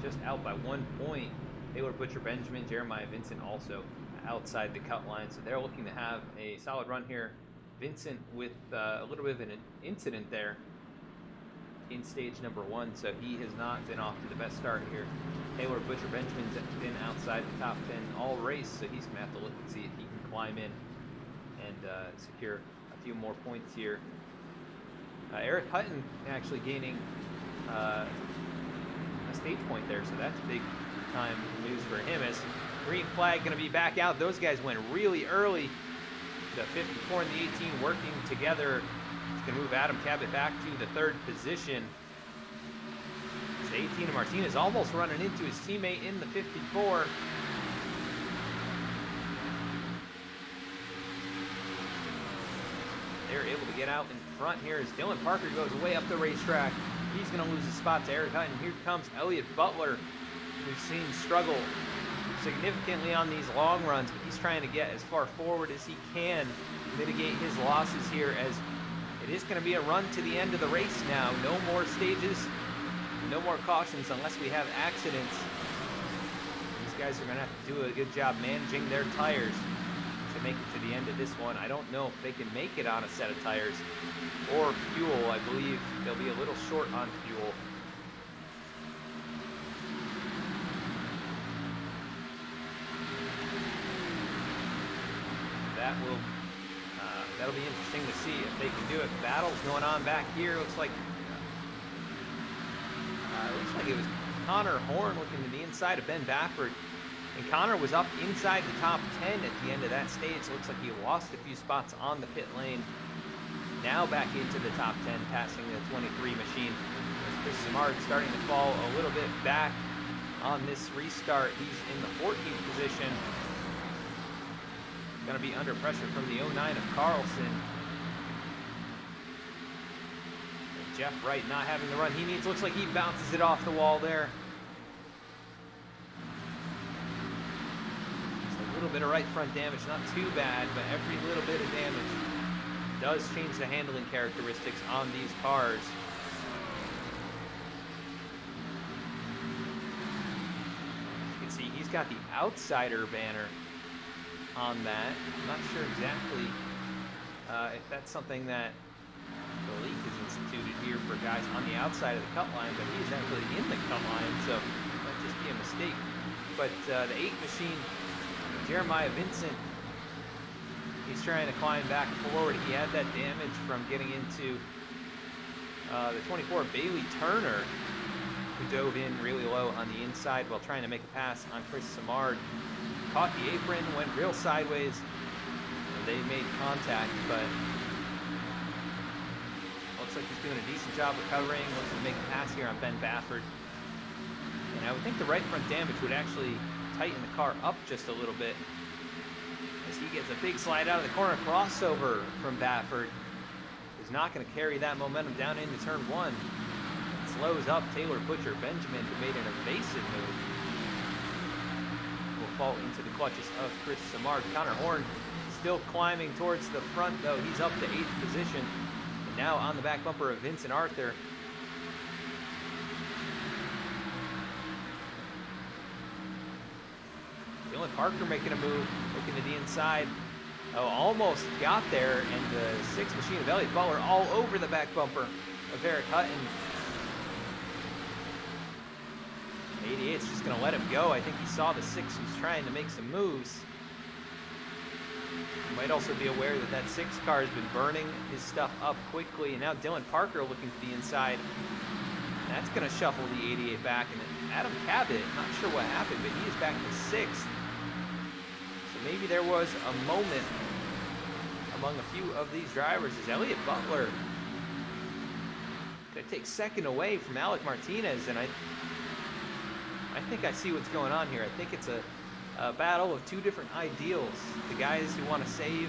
just out by 1 point. Taylor Butcher Benjamin, Jeremiah Vincent also outside the cut line, so they're looking to have a solid run here. Vincent with a little bit of an incident there in stage number 1, so he has not been off to the best start here. Taylor Butcher Benjamin's been outside the top 10 all race, so he's going to have to look and see if he can climb in and secure a few more points here. Eric Hutton actually gaining a stage point there, so that's big time news for him, as green flag going to be back out. Those guys went really early. The 54 and the 18 working together. It's going to move Adam Cabot back to the 3rd position. The 18 and Martinez almost running into his teammate in the 54. They're able to get out in front here as Dylan Parker goes way up the racetrack. He's going to lose his spot to Eric Hutton. Here comes Elliott Butler, we've seen struggle significantly on these long runs, but he's trying to get as far forward as he can, mitigate his losses here, as it is going to be a run to the end of the race now. No more stages, no more cautions unless we have accidents. These guys are going to have to do a good job managing their tires to make it to the end of this one. I don't know if they can make it on a set of tires or fuel. I believe they'll be a little short on fuel. That'll be interesting to see if they can do it. Battles going on back here. Looks like it was Conor Horn looking to the inside of Ben Baffert, and Conor was up inside the top 10 at the end of that stage. Looks like he lost a few spots on the pit lane. Now back into the top 10, passing the 23 machine. As Chris Simard starting to fall a little bit back on this restart. He's in the 14th position. Going to be under pressure from the 09 of Carlson. And Jeff Wright not having the run he needs. Looks like he bounces it off the wall there. Just a little bit of right front damage, not too bad, but every little bit of damage does change the handling characteristics on these cars. You can see he's got the outsider banner on that. I'm not sure exactly if that's something that the league has instituted here for guys on the outside of the cut line, but he's actually in the cut line, so it might just be a mistake. But the 8 machine, Jeremiah Vincent, he's trying to climb back forward. He had that damage from getting into the 24 Bailey Turner, who dove in really low on the inside while trying to make a pass on Chris Simard. Caught the apron, went real sideways. They made contact, but looks like he's doing a decent job recovering. Looks to make a pass here on Ben Baffert. And I would think the right front damage would actually tighten the car up just a little bit, as he gets a big slide out of the corner. Crossover from Baffert is not going to carry that momentum down into turn 1. It slows up Taylor Butcher Benjamin, who made an evasive move. Fall into the clutches of Chris Simard. Conor Horn still climbing towards the front, though. He's up to 8th position. And now on the back bumper of Vincent Arthur. Dylan Parker making a move, looking to the inside. Oh, almost got there, and the 6th machine of Elliott Butler all over the back bumper of Eric Hutton. 88's just going to let him go. I think he saw the 6 who's trying to make some moves. You might also be aware that that 6 car has been burning his stuff up quickly. And now Dylan Parker looking to the inside That's going to shuffle the 88 back. And then Adam Cabot, not sure what happened, but he is back to 6th. So maybe there was a moment among a few of these drivers as Elliott Butler could take 2nd away from Alec Martinez. And I think I see what's going on here. I think it's a battle of 2 different ideals. The guys who want to save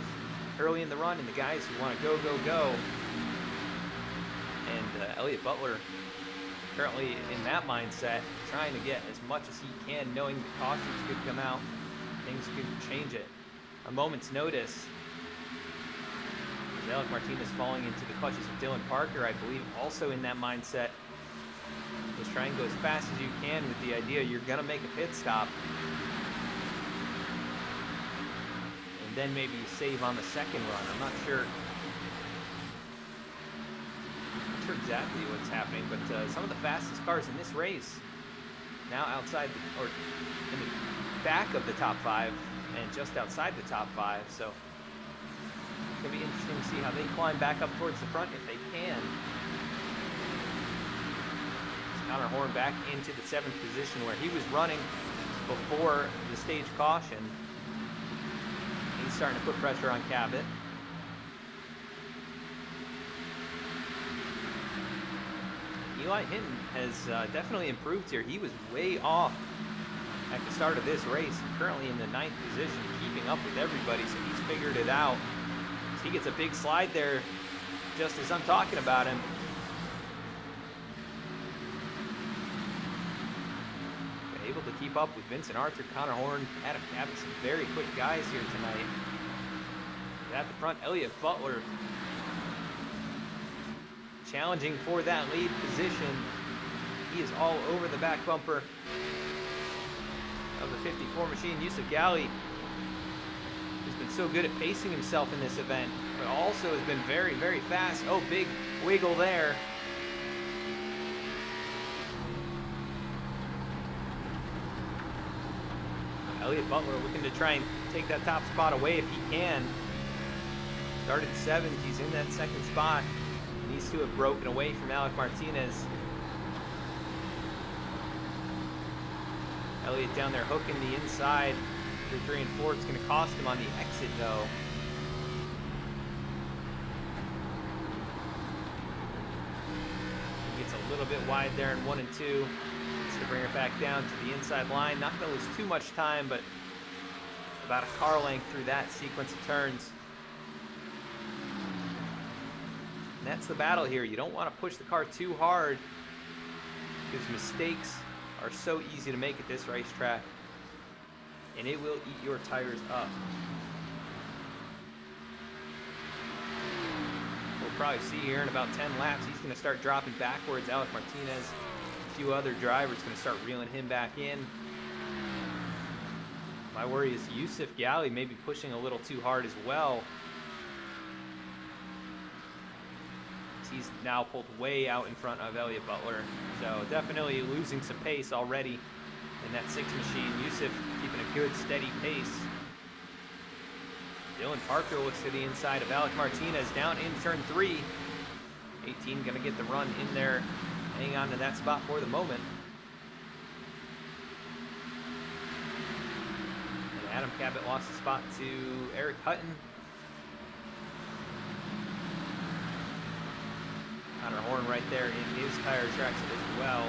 early in the run and the guys who want to go, go, go. And Elliott Butler currently in that mindset, trying to get as much as he can, knowing the cautions could come out, things could change it. A moment's notice. As Alec Martinez falling into the clutches of Dylan Parker, I believe, also in that mindset. Just try and go as fast as you can with the idea you're going to make a pit stop. And then maybe save on the 2nd run. I'm not sure exactly what's happening, but some of the fastest cars in this race now outside or in the back of the top 5 and just outside the top 5. So it's going to be interesting to see how they climb back up towards the front if they can. Conor Horn back into the 7th position where he was running before the stage caution. He's starting to put pressure on Cabot. Eli Hinton has definitely improved here. He was way off at the start of this race, currently in the 9th position, keeping up with everybody, so he's figured it out. So he gets a big slide there just as I'm talking about him. Able to keep up with Vincent Arthur, Conor Horn, Adam Cabot, some very quick guys here tonight. At the front, Elliott Butler challenging for that lead position. He is all over the back bumper of the 54 machine. Yusuf Gali has been so good at pacing himself in this event, but also has been very, very fast. Oh, big wiggle there. Elliott Butler looking to try and take that top spot away if he can. Started 7th, he's in that 2nd spot. Needs to have broken away from Alec Martinez. Elliott down there hooking the inside through 3 and 4. It's going to cost him on the exit though. He gets a little bit wide there in 1 and 2. Needs to bring her back down to the inside line. Not going to lose too much time, but about a car length through that sequence of turns. And that's the battle here. You don't want to push the car too hard because mistakes are so easy to make at this racetrack, and it will eat your tires up. We'll probably see here in about 10 laps, he's going to start dropping backwards. Alec Martinez, a few other drivers going to start reeling him back in. My worry is Yusuf Gali maybe pushing a little too hard as well. He's now pulled way out in front of Elliott Butler. So definitely losing some pace already in that 6 machine. Yusuf keeping a good, steady pace. Dylan Parker looks to the inside of Alec Martinez down in turn 3. 18 going to get the run in there, hang on to that spot for the moment. And Adam Cabot lost the spot to Eric Hutton. Conor Horn right there in his tire tracks as well.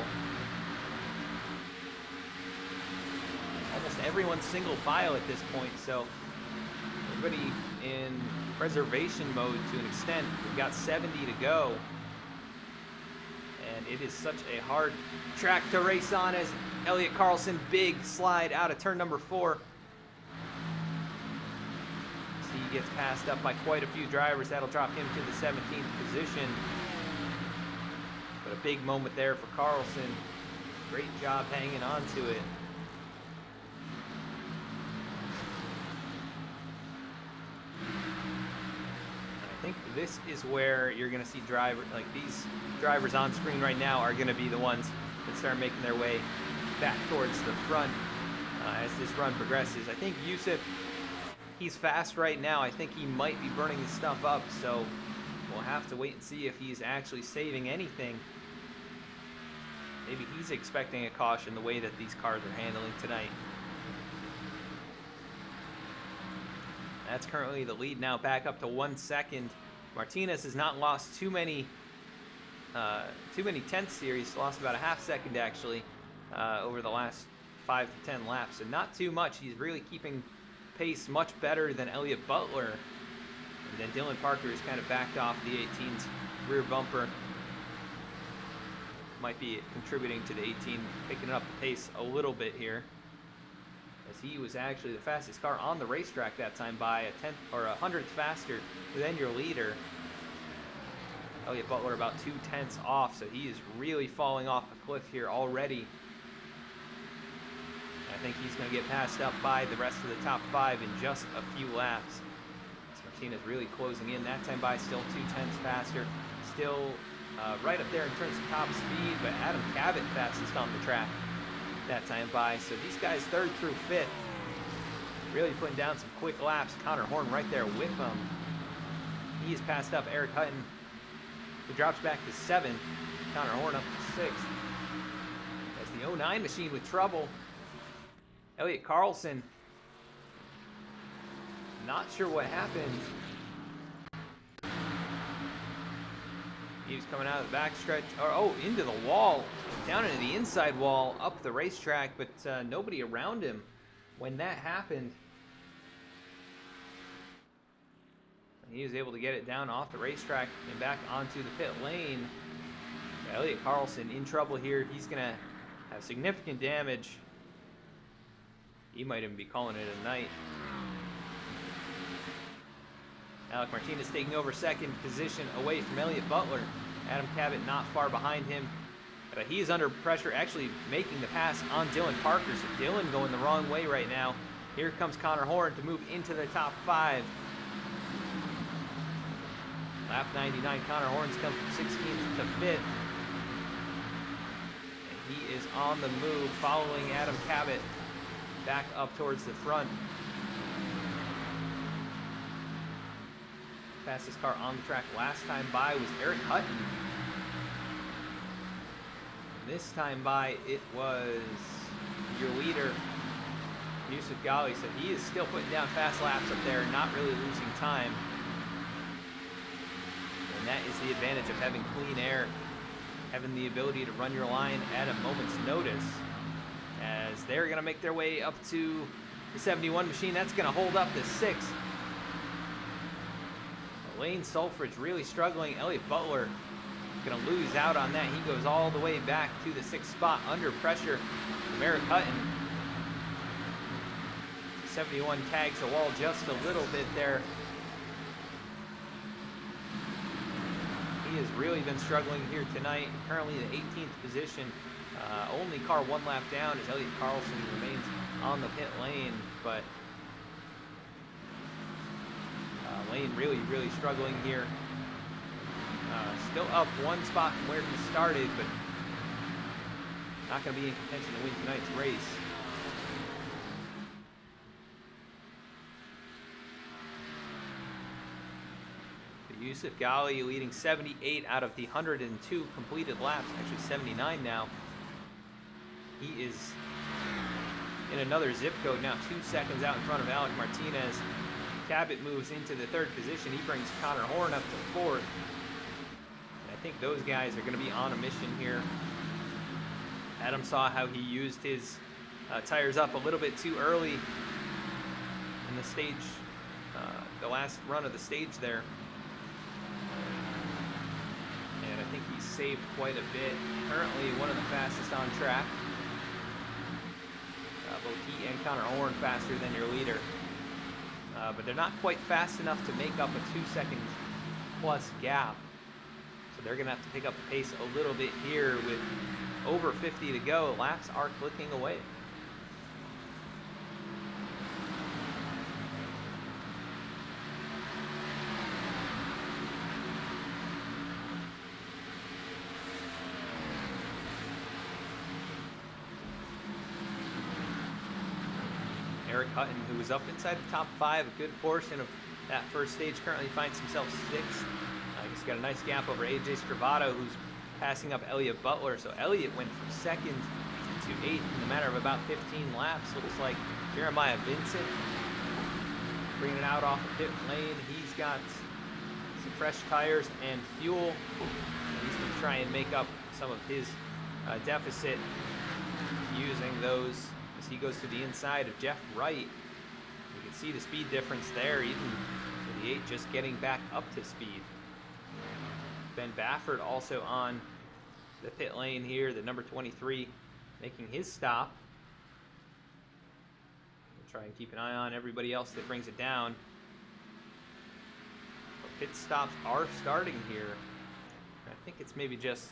Almost everyone's single file at this point, so everybody in preservation mode to an extent. We've got 70 to go. And it is such a hard track to race on as Elliot Carlson, big slide out of turn number 4. So he gets passed up by quite a few drivers. That'll drop him to the 17th position. But a big moment there for Carlson. Great job hanging on to it. I think this is where you're going to see these drivers on screen right now are going to be the ones that start making their way back towards the front as this run progresses. I think Yusuf, he's fast right now. I think he might be burning his stuff up, so we'll have to wait and see if he's actually saving anything. maybe he's expecting a caution the way that these cars are handling tonight. That's currently the lead now, back up to 1 second. Martinez has not lost too many tenths here. He's lost about a half second actually over the last 5 to 10 laps, so not too much. He's really keeping pace much better than Elliott Butler. And then Dylan Parker has kind of backed off the 18's rear bumper. Might be contributing to the 18 picking up the pace a little bit here, as he was actually the fastest car on the racetrack that time by a tenth or a hundredth faster than your leader. Elliott Butler about 2 tenths off, so he is really falling off a cliff here already. I think he's going to get passed up by the rest of the top 5 in just a few laps. Martinez really closing in that time by, still 2 tenths faster, still right up there in terms of top speed, but Adam Cabot fastest on the track that time by. So these guys 3rd through 5th really putting down some quick laps. Conor Horn right there with them. He has passed up Eric Hutton, who drops back to 7th. Conor Horn up to 6th. As the 09 machine with trouble. Elliot Carlson, not sure what happened. He was coming out of the backstretch, or into the wall, down into the inside wall, up the racetrack, but nobody around him when that happened. And he was able to get it down off the racetrack and back onto the pit lane. Elliot Carlson in trouble here. He's going to have significant damage. He might even be calling it a night. Alec Martinez taking over 2nd position away from Elliott Butler. Adam Cabot not far behind him. But he is under pressure, actually making the pass on Dylan Parker. So Dylan going the wrong way right now. Here comes Conor Horn to move into the top 5. Lap 99, Conor Horn's come from 16th to 5th. And he is on the move, following Adam Cabot back up towards the front. Fastest car on the track last time by was Eric Hutton. This time by, it was your leader, Yusuf Ghali. So he is still putting down fast laps up there, not really losing time. And that is the advantage of having clean air, having the ability to run your line at a moment's notice. As they're going to make their way up to the 71 machine, that's going to hold up to 6th. Lane Sulfridge really struggling. Elliott Butler going to lose out on that. He goes all the way back to the 6th spot under pressure from Eric Hutton. 71 tags the wall just a little bit there. He has really been struggling here tonight. Currently the 18th position. Only car 1 lap down as Elliot Carlson remains on the pit lane, but Lane really struggling here. Still up 1 spot from where he started, but not going to be in contention to win tonight's race. Yusuf Ghali leading 78 out of the 102 completed laps, actually 79 now. He is in another zip code now, 2 seconds out in front of Alec Martinez. Cabot moves into the 3rd position. He brings Conor Horn up to 4th. And I think those guys are going to be on a mission here. Adam saw how he used his tires up a little bit too early in the stage, the last run of the stage there. And I think he saved quite a bit. Currently one of the fastest on track. Both he and Conor Horn faster than your leader. But they're not quite fast enough to make up a 2-second plus gap. So they're going to have to pick up the pace a little bit here with over 50 to go. Laps are clicking away. Eric Hutton, who was up inside the top 5 a good portion of that first stage, currently finds himself 6th. He's got a nice gap over AJ Scrivato, who's passing up Elliott Butler. So Elliott went from 2nd to 8th in a matter of about 15 laps. Looks like Jeremiah Vincent bringing it out off the pit lane. He's got some fresh tires and fuel. And he's going to try and make up some of his deficit using those as he goes to the inside of Jeff Wright. You can see the speed difference there, even for the 8 just getting back up to speed. Ben Baffert also on the pit lane here, the number 23 making his stop. We'll try and keep an eye on everybody else that brings it down. But pit stops are starting here. I think it's maybe just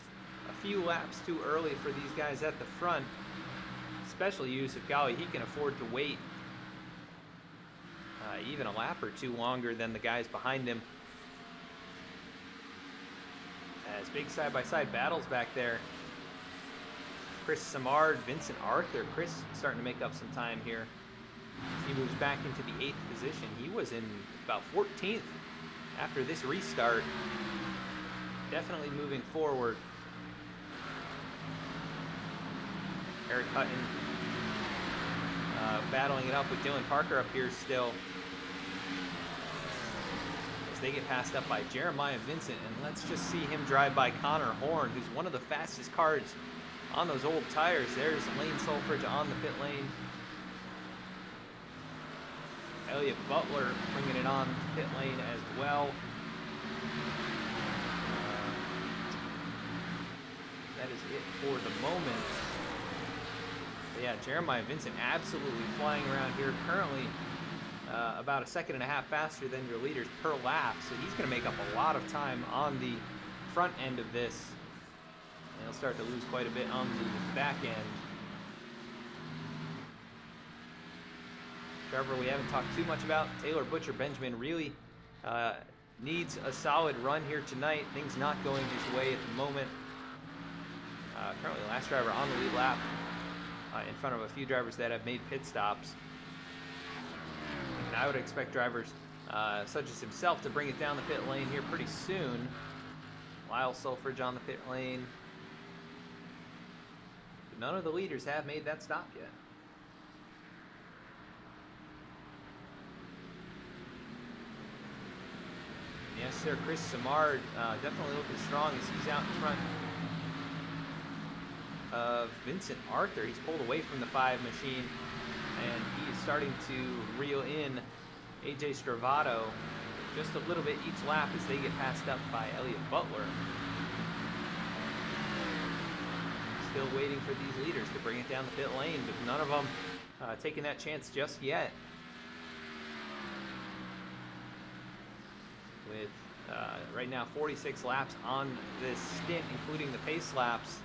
a few laps too early for these guys at the front, especially Yusuf Ghali. He can afford to wait even a lap or two longer than the guys behind him. As big side-by-side battles back there. Chris Samard, Vincent Arthur. Chris starting to make up some time here. He moves back into the 8th position. He was in about 14th after this restart. Definitely moving forward. Eric Hutton battling it up with Dylan Parker up here still. As they get passed up by Jeremiah Vincent, and let's just see him drive by Conor Horn, who's one of the fastest cars on those old tires. There's Lane Sulfridge on the pit lane. Elliott Butler bringing it on the pit lane as well. That is it for the moment. But yeah, Jeremiah Vincent absolutely flying around here. Currently about 1.5 seconds faster than your leaders per lap. So he's going to make up a lot of time on the front end of this. And he'll start to lose quite a bit on the back end. Driver we haven't talked too much about, Taylor Butcher Benjamin, really needs a solid run here tonight. Things not going his way at the moment. Currently the last driver on the lead lap in front of a few drivers that have made pit stops. And I would expect drivers such as himself to bring it down the pit lane here pretty soon. Lyle Sulfridge on the pit lane. But none of the leaders have made that stop yet. Yes, sir. Chris Samard definitely looking strong as he's out in front of Vincent Arthur. He's pulled away from the 5 machine, and he's starting to reel in AJ Stravato just a little bit each lap as they get passed up by Elliott Butler. Still waiting for these leaders to bring it down the pit lane, but none of them taking that chance just yet. With right now 46 laps on this stint, including the pace laps.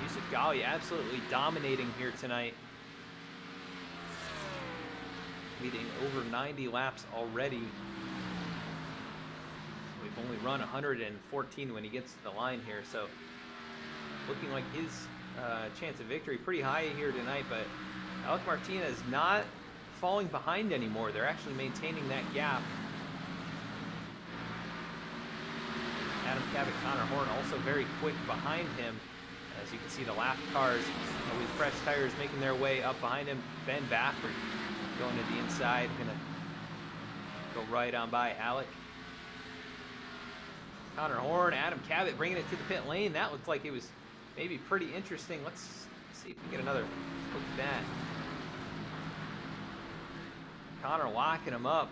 Yusuf Ghali absolutely dominating here tonight, leading over 90 laps already. We've only run 114 when he gets to the line here, so looking like his chance of victory pretty high here tonight. But Alec Martinez not falling behind anymore. They're actually maintaining that gap. Adam Cabot, Conor Horn also very quick behind him. As you can see, the lap cars with fresh tires making their way up behind him. Ben Baffert going to the inside, gonna go right on by Alec. Conor Horn, Adam Cabot bringing it to the pit lane. That looked like it was maybe pretty interesting. Let's see if we can get another look at that. Conor locking him up,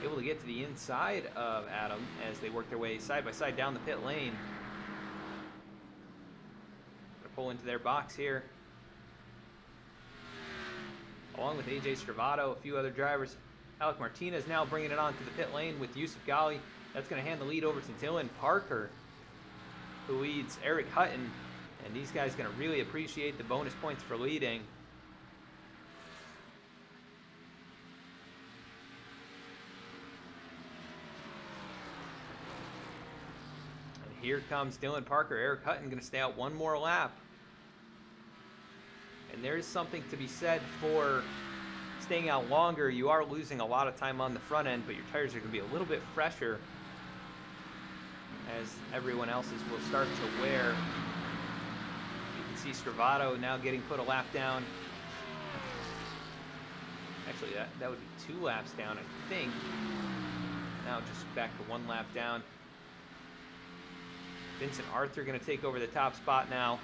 able to get to the inside of Adam as they work their way side by side down the pit lane. Gonna pull into their box here, along with AJ Stravato, a few other drivers. Alec Martinez now bringing it onto the pit lane with Yusuf Ghali. That's going to hand the lead over to Dylan Parker, who leads Eric Hutton. And these guys going to really appreciate the bonus points for leading. And here comes Dylan Parker. Eric Hutton going to stay out one more lap. And there's something to be said for staying out longer. You are losing a lot of time on the front end, but your tires are going to be a little bit fresher. as everyone else's will start to wear. You can see Stravato now getting put a lap down. Actually, that would be 2 laps down, I think. Now just back to 1 lap down. Vincent Arthur going to take over the top spot now.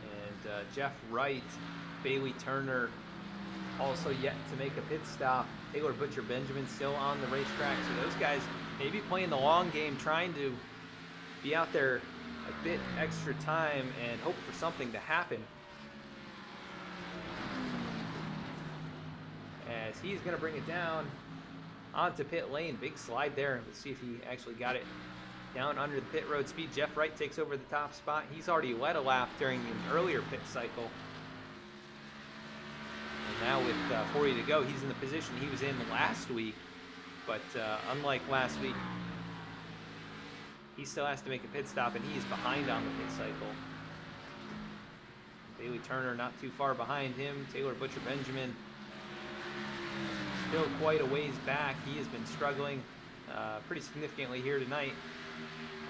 And Jeff Wright, Bailey Turner also yet to make a pit stop. Taylor Butcher Benjamin still on the racetrack. So those guys maybe playing the long game, trying to be out there a bit extra time and hope for something to happen. As he's going to bring it down onto pit lane. Big slide there. Let's see if he actually got it down under the pit road speed. Jeff Wright takes over the top spot. He's already led a lap during an earlier pit cycle. And now with 40 to go, he's in the position he was in last week. But unlike last week, he still has to make a pit stop, and he is behind on the pit cycle. Bailey Turner not too far behind him. Taylor Butcher Benjamin still quite a ways back. He has been struggling pretty significantly here tonight.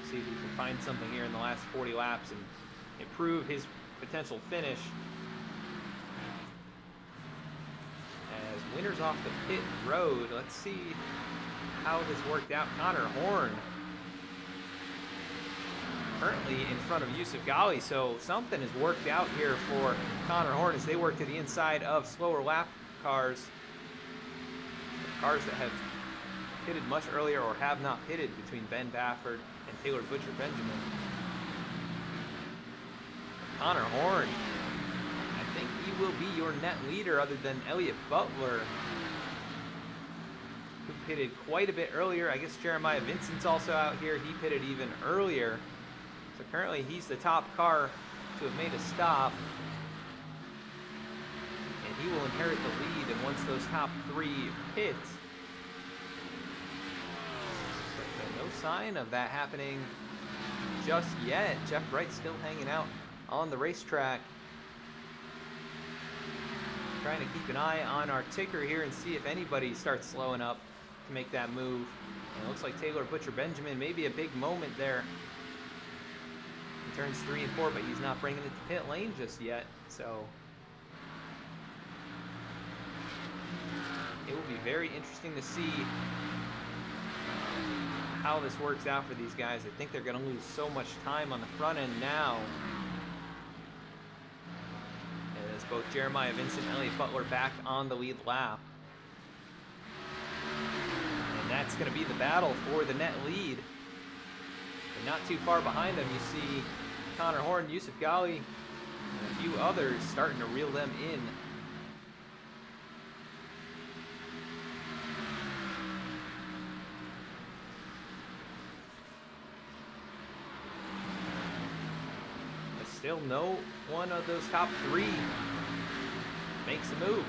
We'll see if he can find something here in the last 40 laps and improve his potential finish. As winners off the pit road, let's see how this worked out. Conor Horn currently in front of Yusuf Ghali, so something has worked out here for Conor Horn as they work to the inside of slower lap cars. Cars that have pitted much earlier or have not pitted between Ben Baffert and Taylor Butcher Benjamin. Conor Horn, I think he will be your net leader other than Elliott Butler, who pitted quite a bit earlier. I guess Jeremiah Vincent's also out here. He pitted even earlier. So currently he's the top car to have made a stop. He will inherit the lead, and once those top 3 pit, but no sign of that happening just yet. Jeff Wright still hanging out on the racetrack, trying to keep an eye on our ticker here and see if anybody starts slowing up to make that move. And it looks like Taylor Butcher Benjamin, maybe a big moment there in turns 3 and 4, but he's not bringing it to pit lane just yet. So it will be very interesting to see how this works out for these guys. I think they're going to lose so much time on the front end now. As both Jeremiah Vincent and Elliott Butler back on the lead lap. And that's going to be the battle for the net lead. And not too far behind them, you see Conor Horn, Yusuf Ghali, and a few others starting to reel them in. Still no one of those top 3 makes a move.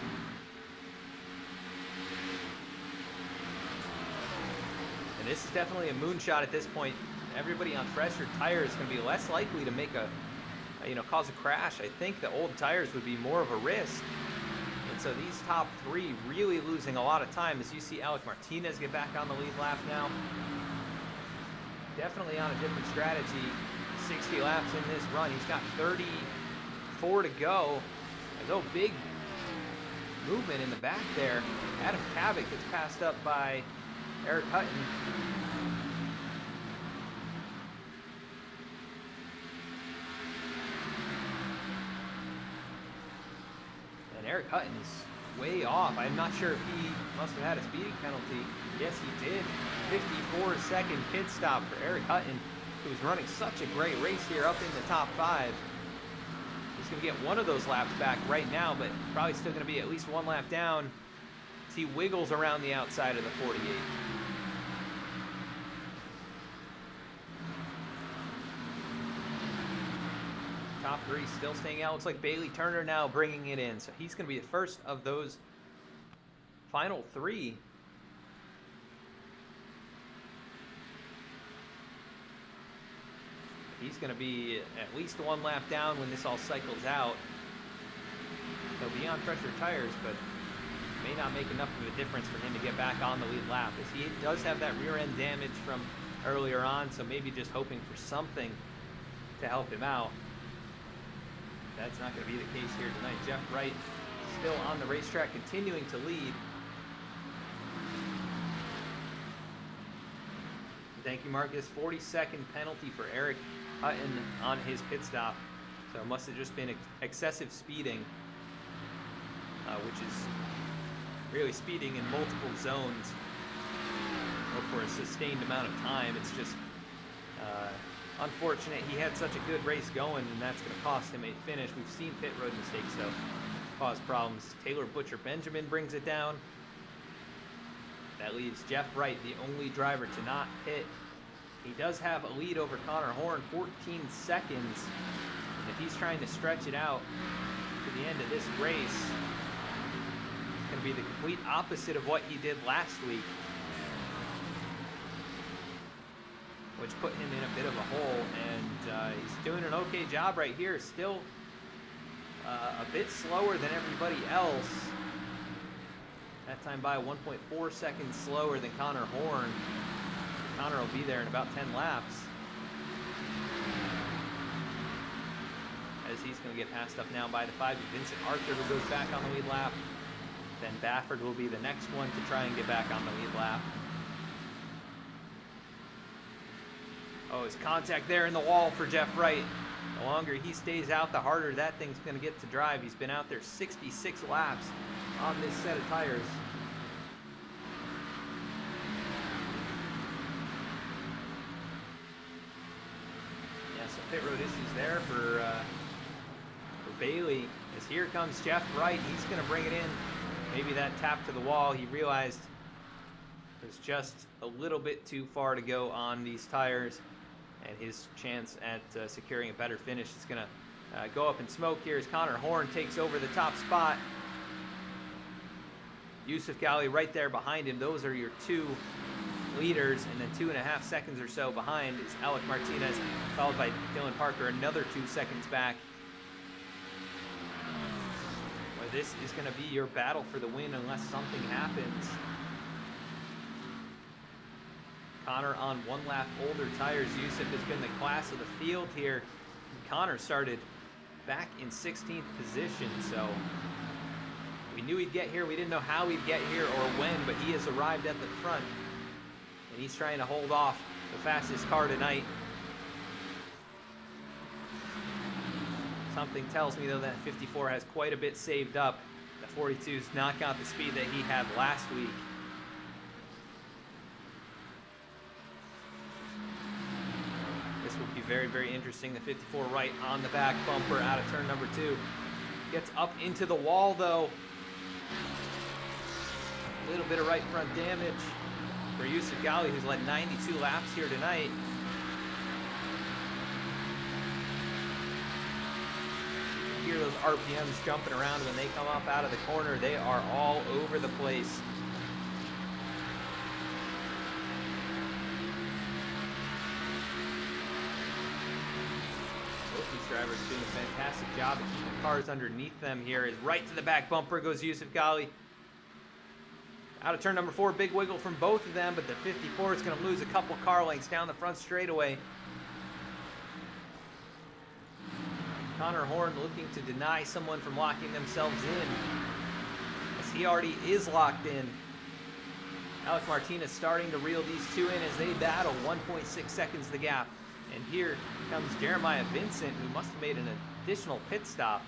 And this is definitely a moonshot at this point. Everybody on fresher tires is going to be less likely to make cause a crash. I think the old tires would be more of a risk. And so these top 3 really losing a lot of time as you see Alec Martinez get back on the lead lap now. Definitely on a different strategy. 60 laps in this run. He's got 34 to go. There's no big movement in the back there. Adam Kavik gets passed up by Eric Hutton. And Eric Hutton is way off. I'm not sure if he must have had a speeding penalty. Yes, he did. 54-second pit stop for Eric Hutton, who's running such a great race here up in the top 5. He's going to get one of those laps back right now, but probably still going to be at least 1 lap down as he wiggles around the outside of the 48. Top 3 still staying out. Looks like Bailey Turner now bringing it in. So he's going to be the first of those final 3. He's going to be at least 1 lap down when this all cycles out. He'll be on pressure tires, but may not make enough of a difference for him to get back on the lead lap, as he does have that rear end damage from earlier on, so maybe just hoping for something to help him out. That's not going to be the case here tonight. Jeff Wright still on the racetrack, continuing to lead. Thank you, Marcus. 40-second penalty for Eric Hutton on his pit stop. So it must have just been excessive speeding, which is really speeding in multiple zones or for a sustained amount of time. It's just unfortunate. He had such a good race going, and that's going to cost him a finish. We've seen pit road mistakes, so cause problems. Taylor Butcher Benjamin brings it down. That leaves Jeff Wright, the only driver to not pit. He does have a lead over Conor Horn, 14 seconds. And if he's trying to stretch it out to the end of this race, it's going to be the complete opposite of what he did last week, which put him in a bit of a hole. And he's doing an okay job right here. Still a bit slower than everybody else. That time by 1.4 seconds slower than Conor Horn. Conor will be there in about 10 laps, as he's going to get passed up now by the 5 of Vincent Arthur, who goes back on the lead lap. Then Baffert will be the next one to try and get back on the lead lap. Oh, his contact there in the wall for Jeff Wright. The longer he stays out, the harder that thing's going to get to drive. He's been out there 66 laps on this set of tires. Yeah, so pit road issues there for Bailey. As here comes Jeff Wright. He's going to bring it in. Maybe that tap to the wall. He realized there's just a little bit too far to go on these tires, and his chance at securing a better finish is going to go up in smoke here as Conor Horn takes over the top spot. Yusuf Gali right there behind him. Those are your two leaders, and then 2.5 seconds or so behind is Alec Martinez, followed by Dylan Parker, another 2 seconds back. Well, this is going to be your battle for the win unless something happens. Conor on 1 lap older tires. Yusuf has been the class of the field here. Conor started back in 16th position, so we knew he'd get here. We didn't know how he'd get here or when, but he has arrived at the front, and he's trying to hold off the fastest car tonight. Something tells me, though, that 54 has quite a bit saved up. The 42's not got the speed that he had last week. This will be very, very interesting. The 54 right on the back bumper out of turn number 2. Gets up into the wall, though. A little bit of right front damage for Yusuf Gali, who's led 92 laps here tonight. You hear those RPMs jumping around when they come up out of the corner. They are all over the place. Both these drivers doing a fantastic job of keeping cars underneath them here. Is right to the back bumper goes Yusuf Gali. Out of turn number 4, big wiggle from both of them, but the 54 is going to lose a couple car lengths down the front straightaway. Conor Horn looking to deny someone from locking themselves in, as he already is locked in. Alec Martinez starting to reel these two in as they battle. 1.6 seconds the gap. And here comes Jeremiah Vincent, who must have made an additional pit stop.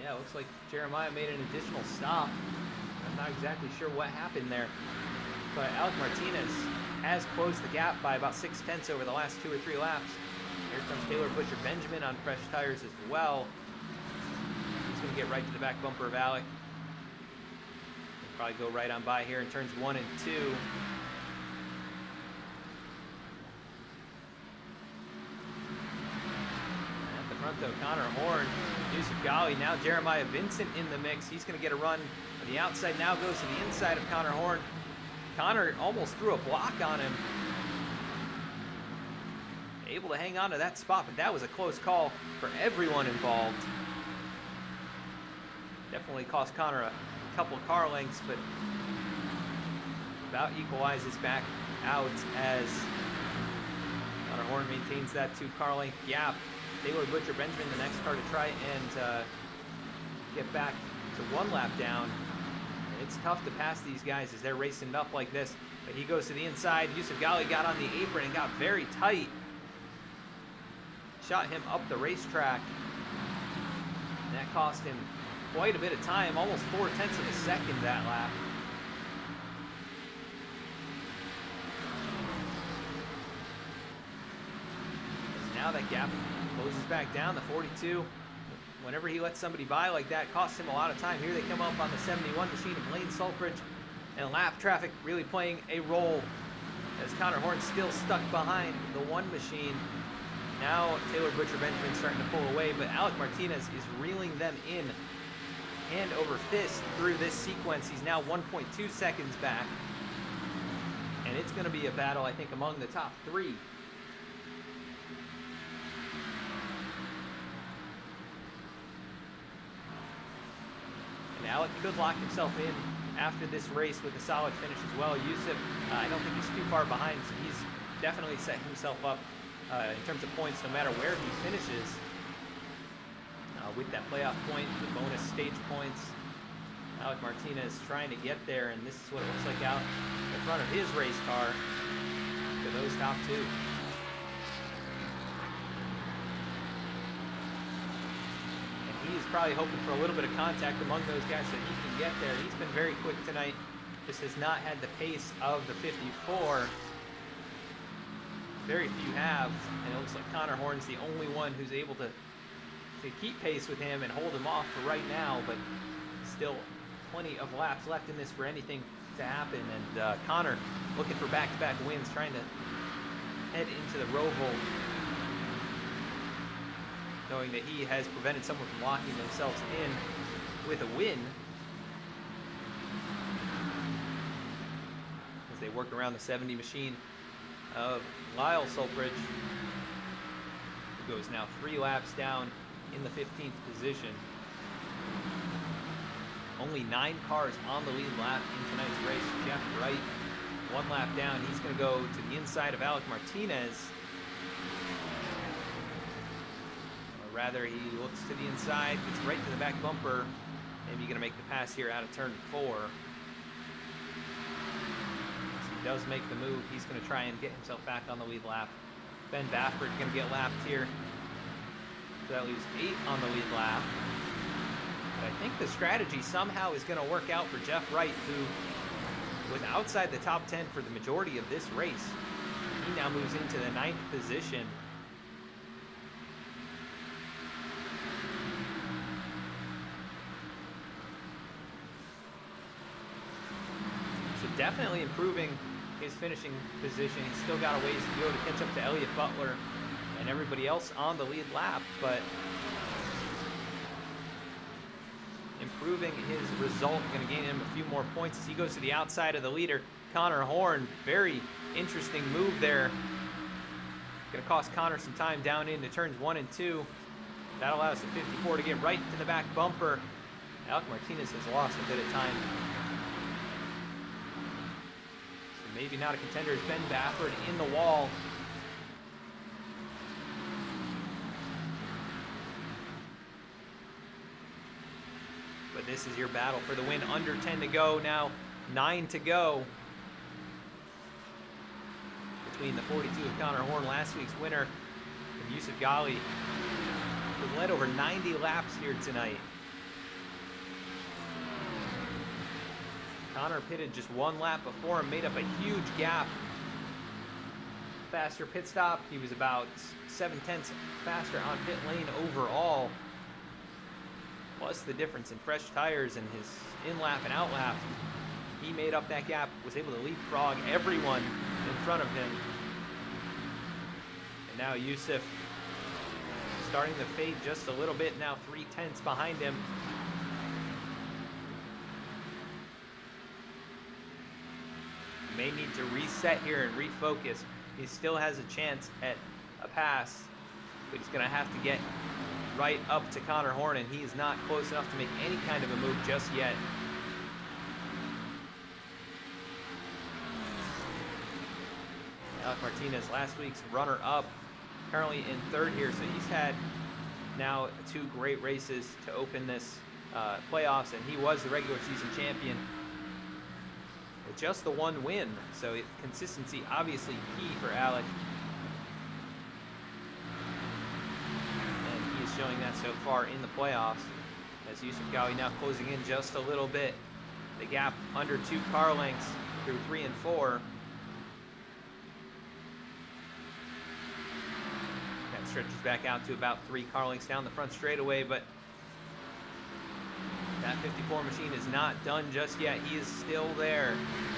Yeah, looks like Jeremiah made an additional stop. I'm not exactly sure what happened there, but Alec Martinez has closed the gap by about 0.6 over the last 2 or 3 laps. Here comes Taylor Butcher Benjamin on fresh tires as well. He's going to get right to the back bumper of Alec. He'll probably go right on by here in turns 1 and 2. At the front though, Conor Horn, Yusuf Gali, now Jeremiah Vincent in the mix. He's going to get a run on the outside, now goes to the inside of Conor Horn. Conor almost threw a block on him. able to hang on to that spot, but that was a close call for everyone involved. Definitely cost Conor a couple car lengths, but about equalizes back out as Conor Horn maintains that 2 car length gap. Taylor Butcher Benjamin, the next car to try and get back to 1 lap down. And it's tough to pass these guys as they're racing it up like this. But he goes to the inside. Yusuf Ghali got on the apron and got very tight. Shot him up the racetrack. And that cost him quite a bit of time, almost 0.4 of a second that lap. Now that gap closes back down. The 42, whenever he lets somebody by like that, costs him a lot of time. Here they come up on the 71 machine of Blaine Sulfridge, and lap traffic really playing a role as Conor Horn still stuck behind the 1 machine. Now Taylor Butcher Benjamin starting to pull away, but Alec Martinez is reeling them in hand over fist through this sequence. He's now 1.2 seconds back, and it's going to be a battle, I think, among the top 3. And Alec could lock himself in after this race with a solid finish as well. Yusuf, I don't think he's too far behind, so he's definitely set himself up in terms of points no matter where he finishes. With that playoff point, the bonus stage points, Alec Martinez trying to get there, and this is what it looks like out in front of his race car for those top 2. He's probably hoping for a little bit of contact among those guys so he can get there. He's been very quick tonight. Just has not had the pace of the 54. Very few have, and it looks like Conor Horn's the only one who's able to keep pace with him and hold him off for right now, but still plenty of laps left in this for anything to happen. And Conor looking for back-to-back wins, trying to head into the Roval, knowing that he has prevented someone from locking themselves in with a win as they work around the 70 machine of Lyle Sulfridge, who goes now 3 laps down in the 15th position. Only 9 cars on the lead lap in tonight's race. Jeff Wright 1 lap down. He's going to go to the inside of Alec Martinez. Rather, he looks to the inside, gets right to the back bumper. Maybe going to make the pass here out of turn 4. So he does make the move. He's going to try and get himself back on the lead lap. Ben Baffert going to get lapped here. So that leaves 8 on the lead lap. But I think the strategy somehow is going to work out for Jeff Wright, who was outside the top 10 for the majority of this race. He now moves into the 9th position. Definitely improving his finishing position. He's still got a ways to go to catch up to Elliott Butler and everybody else on the lead lap, but improving his result, going to gain him a few more points as he goes to the outside of the leader, Conor Horn. Very interesting move there. Going to cost Conor some time down into turns 1 and 2. That allows the 54 to get right to the back bumper. Alec Martinez has lost a bit of time. Maybe not a contender as Ben Baffert in the wall. But this is your battle for the win. Under 10 to go now, 9 to go. Between the 42 of Conor Horn, last week's winner, and Yusuf Ghali, who led over 90 laps here tonight. Conor pitted just 1 lap before him, made up a huge gap. Faster pit stop. He was about 7/10 faster on pit lane overall. Plus the difference in fresh tires and his in-lap and out-lap. He made up that gap, was able to leapfrog everyone in front of him. And now Yusuf starting to fade just a little bit, now 3/10 behind him. May need to reset here and refocus. He still has a chance at a pass, but he's going to have to get right up to Conor Horn, and he is not close enough to make any kind of a move just yet. Alec Martinez, last week's runner-up, currently in third here, so he's had now 2 great races to open this playoffs, and he was the regular season champion with just the 1 win, so consistency obviously key for Alec, and he is showing that so far in the playoffs, as Yusuf Ghali now closing in just a little bit. The gap under 2 car lengths through 3 and 4. That stretches back out to about 3 car lengths down the front straightaway, but that 54 machine is not done just yet. He is still there.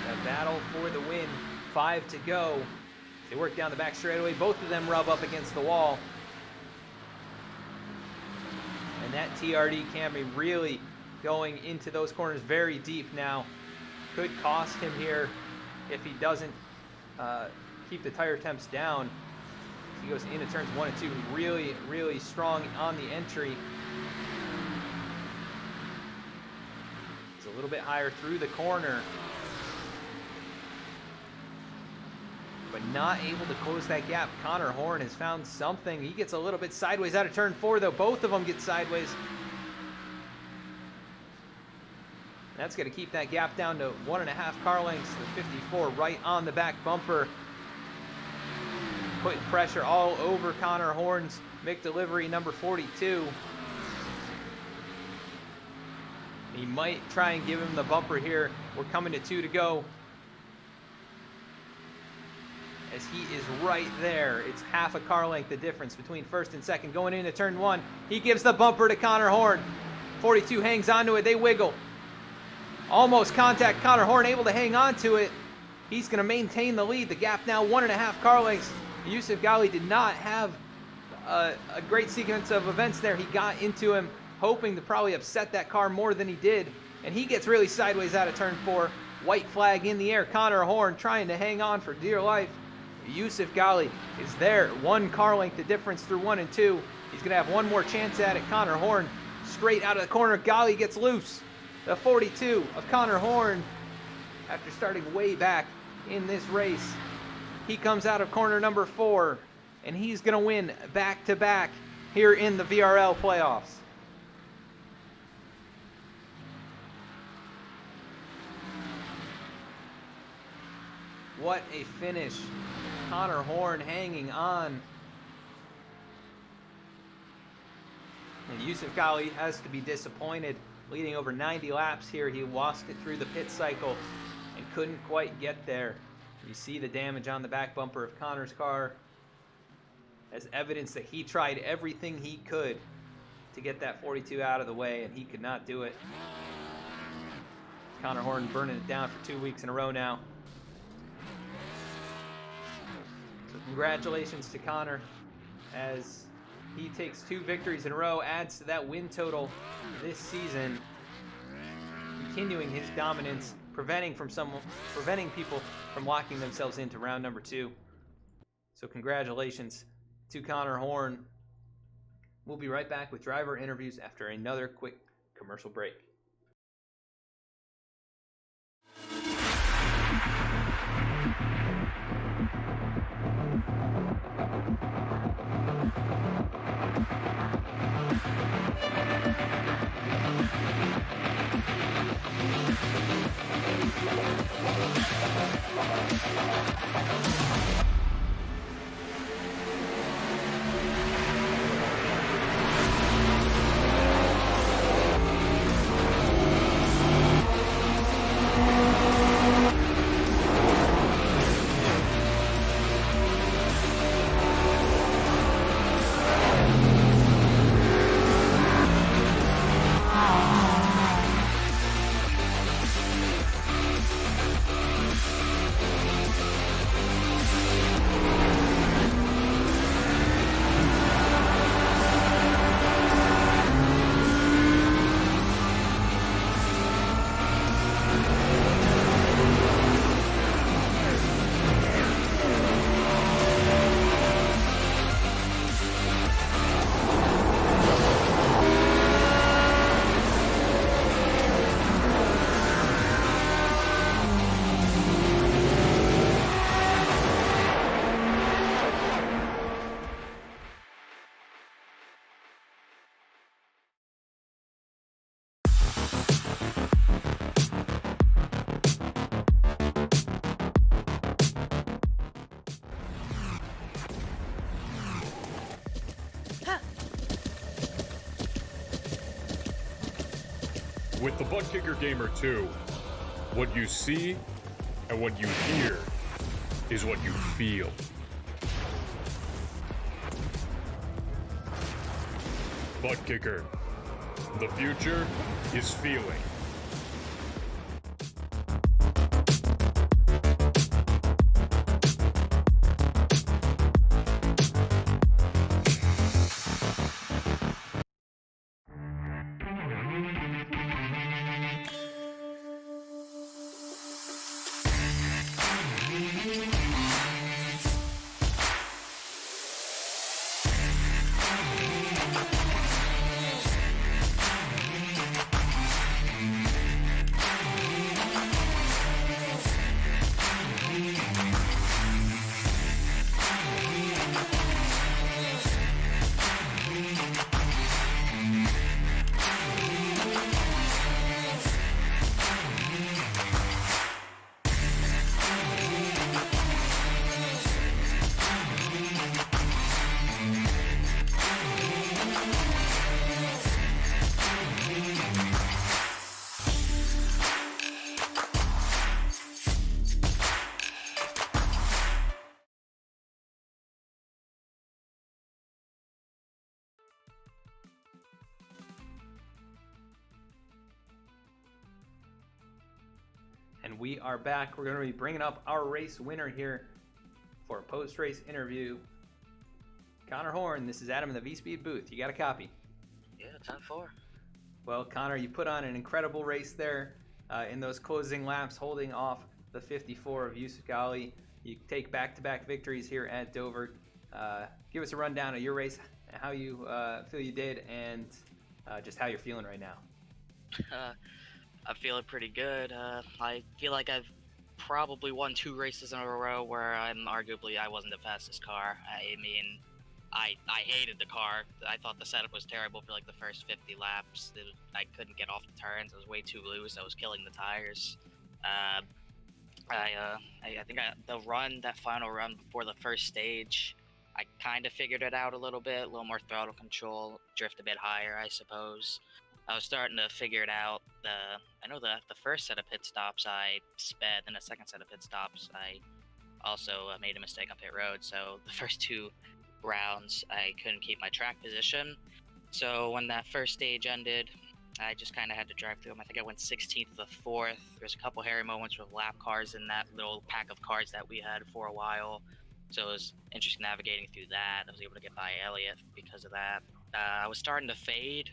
The battle for the win. 5 to go. They work down the back straightaway. Both of them rub up against the wall. And that TRD Camry really going into those corners very deep now. Could cost him here if he doesn't keep the tire temps down. He goes into turns 1 and 2. Really, really strong on the entry. It's a little bit higher through the corner, but not able to close that gap. Conor Horn has found something. He gets a little bit sideways out of turn 4, though. Both of them get sideways. That's going to keep that gap down to 1.5 car lengths. The 54 right on the back bumper, putting pressure all over Conor Horn's McDelivery number 42. He might try and give him the bumper here. We're coming to 2 to go, as he is right there. It's half a car length the difference between first and second. Going into turn 1, he gives the bumper to Conor Horn. 42 hangs onto it. They wiggle. Almost contact. Conor Horn able to hang on to it. He's going to maintain the lead. The gap now 1.5 car lengths. Yusuf Ghali did not have a great sequence of events there. He got into him, hoping to probably upset that car more than he did, and he gets really sideways out of turn 4. White flag in the air. Conor Horn trying to hang on for dear life. Yusuf Ghali is there. 1 car length the difference through 1 and 2. He's going to have one more chance at it. Conor Horn straight out of the corner. Ghali gets loose. The 42 of Conor Horn, after starting way back in this race, he comes out of corner number 4, and he's going to win back-to-back here in the VRL playoffs. What a finish. Conor Horn hanging on. And Yusuf Ghali has to be disappointed. Leading over 90 laps here, he lost it through the pit cycle and couldn't quite get there. You see the damage on the back bumper of Conor's car as evidence that he tried everything he could to get that 42 out of the way, and he could not do it. Conor Horn burning it down for 2 weeks in a row now. So congratulations to Conor, as he takes 2 victories in a row, adds to that win total this season, continuing his dominance, preventing people from locking themselves into round number 2. So congratulations to Conor Horn. We'll be right back with driver interviews after another quick commercial break. With the Butt Kicker Gamer 2, what you see and what you hear is what you feel. Butt Kicker. The future is feeling. And we are back. We're going to be bringing up our race winner here for a post-race interview. Conor Horn, this is Adam in the V-Speed booth. You got a copy? Yeah, 10-4. Well, Conor, you put on an incredible race there in those closing laps, holding off the 54 of Yusuf Ghali. You take back-to-back victories here at Dover. Give us a rundown of your race, how you feel you did, and just how you're feeling right now. I'm feeling pretty good. I feel like I've probably won 2 races in a row where I wasn't the fastest car. I mean, I hated the car. I thought the setup was terrible for like the first 50 laps. I couldn't get off the turns. I was way too loose. I was killing the tires. I think that final run before the first stage, I kind of figured it out a little bit, a little more throttle control, drift a bit higher, I suppose. I was starting to figure it out. I know the first set of pit stops I sped, then the second set of pit stops I also made a mistake on pit road. So the first 2 rounds I couldn't keep my track position. So when that first stage ended, I just kind of had to drive through them. I think I went 16th to the 4th. There's a couple hairy moments with lap cars in that little pack of cars that we had for a while. So it was interesting navigating through that. I was able to get by Elliott because of that. I was starting to fade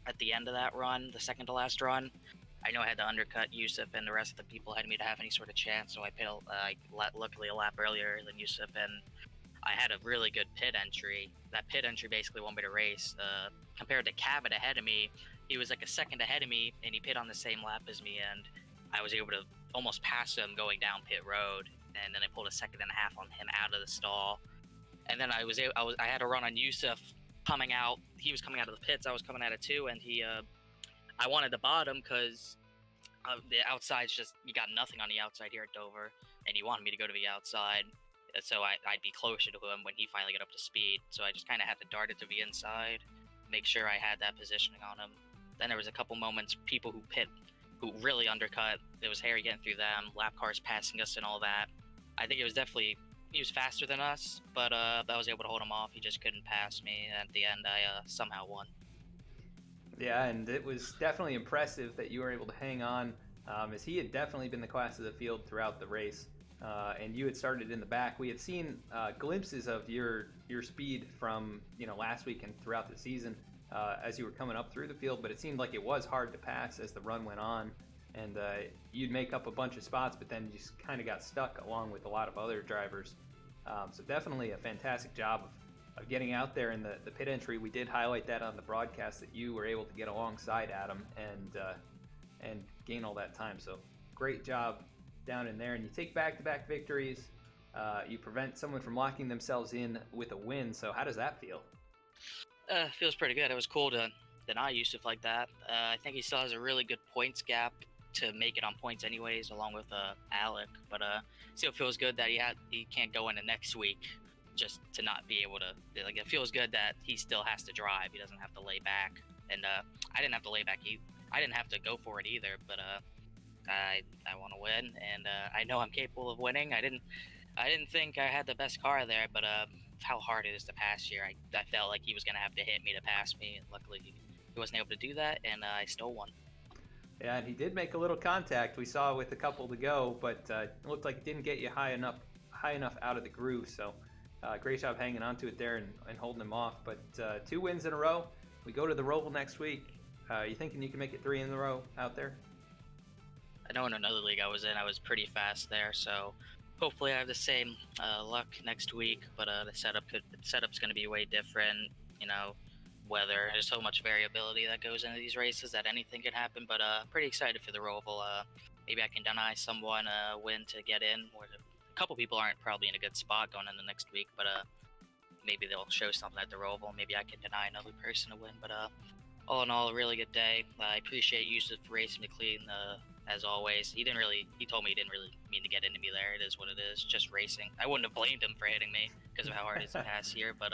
at the end of that run, the second to last run. I know I had to undercut Yusuf and the rest of the people had me to have any sort of chance, so I pitted luckily a lap earlier than Yusuf, and I had a really good pit entry. That pit entry basically won me to race. Compared to Cabot ahead of me, he was like a second ahead of me, and he pit on the same lap as me, and I was able to almost pass him going down pit road, and then I pulled a second and a half on him out of the stall. And then I had a run on Yusuf coming out. He was coming out of the pits, I was coming out of 2, and I wanted to bottom because the outside's just, you got nothing on the outside here at Dover, and he wanted me to go to the outside, so I'd be closer to him when he finally got up to speed. So I just kind of had to dart it to the inside, make sure I had that positioning on him. Then there was a couple moments, people who really undercut. There was Harry getting through them, lap cars passing us and all that. I think it was definitely, he was faster than us, but I was able to hold him off. He just couldn't pass me. At the end, I somehow won. Yeah, and it was definitely impressive that you were able to hang on, as he had definitely been the class of the field throughout the race, and you had started in the back. We had seen glimpses of your speed from last week and throughout the season as you were coming up through the field, but it seemed like it was hard to pass as the run went on, and you'd make up a bunch of spots, but then you just kind of got stuck along with a lot of other drivers. So definitely a fantastic job of getting out there in the pit entry. We did highlight that on the broadcast, that you were able to get alongside Adam and gain all that time. So great job down in there. And you take back-to-back victories. You prevent someone from locking themselves in with a win. So how does that feel? Feels pretty good. It was cool to deny Yusuf like that. I think he still has a really good points gap to make it on points anyways, along with Alec. But still feels good that he can't go into next week just to not be able to. Like, it feels good that he still has to drive. He doesn't have to lay back. and I didn't have to lay back. I didn't have to go for it either, but I want to win, and I know I'm capable of winning. I didn't think I had the best car there, but how hard it is to pass here. I felt like he was gonna have to hit me to pass me, and luckily he wasn't able to do that, and I stole one. Yeah, and he did make a little contact. We saw with a couple to go, but it looked like it didn't get you high enough out of the groove. So great job hanging on to it there and holding him off. But 2 wins in a row. We go to the Roval next week. You thinking you can make it 3 in a row out there? I know in another league I was in, I was pretty fast there, so hopefully I have the same luck next week. But the setup's going to be way different. You know, weather. There's so much variability that goes into these races that anything can happen. But pretty excited for the Roval. Maybe I can deny someone a win to get in. Or a couple people aren't probably in a good spot going into next week, but maybe they'll show something at the Roval. Maybe I can deny another person a win. But all in all, a really good day. I appreciate Yusuf for racing me clean. As always, he told me he didn't really mean to get into me there. It is what it is, just racing. I wouldn't have blamed him for hitting me because of how hard it is to pass here, but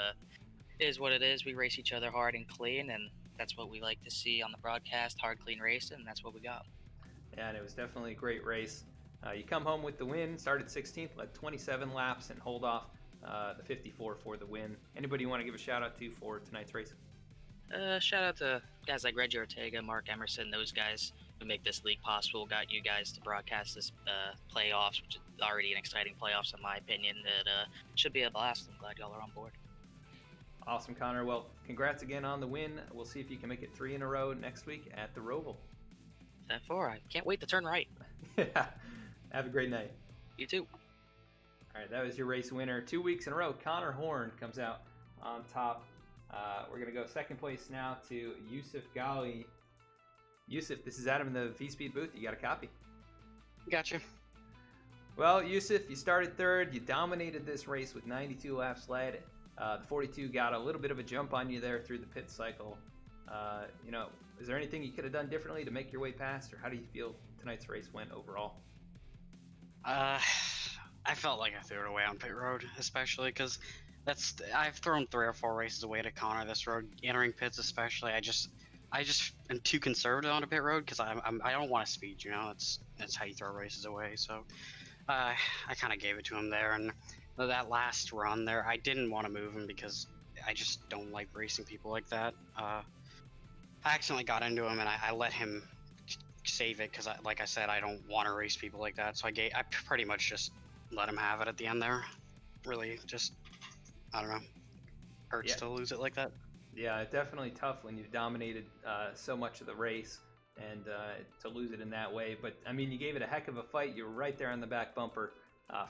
it is what it is. We race each other hard and clean, and that's what we like to see on the broadcast, hard, clean racing, and that's what we got. Yeah, and it was definitely a great race. You come home with the win, started 16th, led 27 laps, and hold off the 54 for the win. Anybody you want to give a shout out to for tonight's race? Shout out to guys like Reggie Ortega, Mark Emerson, those guys who make this league possible, got you guys to broadcast this playoffs, which is already an exciting playoffs in my opinion. It should be a blast. I'm glad y'all are on board. Awesome, Connor. Well, congrats again on the win. We'll see if you can make it 3 in a row next week at the Roval. 10-4. I can't wait to turn right. Yeah. Have a great night. You too. All right, that was your race winner. 2 weeks in a row, Conor Horn comes out on top. We're going to go second place now to Yusuf Ghali. Yusuf, this is Adam in the V-Speed booth. You got a copy? Gotcha. Well, Yusuf, you started third. You dominated this race with 92 laps led. The 42 got a little bit of a jump on you there through the pit cycle. Is there anything you could have done differently to make your way past, or how do you feel tonight's race went overall? I felt like I threw it away on pit road, especially because I've thrown 3 or 4 races away to Connor this road, entering pits especially. I just am too conservative on a pit road because I don't want to speed. That's how you throw races away. So I kind of gave it to him there, and that last run there, I didn't want to move him because I just don't like racing people like that. I accidentally got into him and I let him save it because, like I said, I don't want to race people like that. So I pretty much just let him have it at the end there. Really, just I don't know, hurts to lose it like that. Yeah, it's definitely tough when you've dominated so much of the race and to lose it in that way. But I mean, you gave it a heck of a fight. You were right there on the back bumper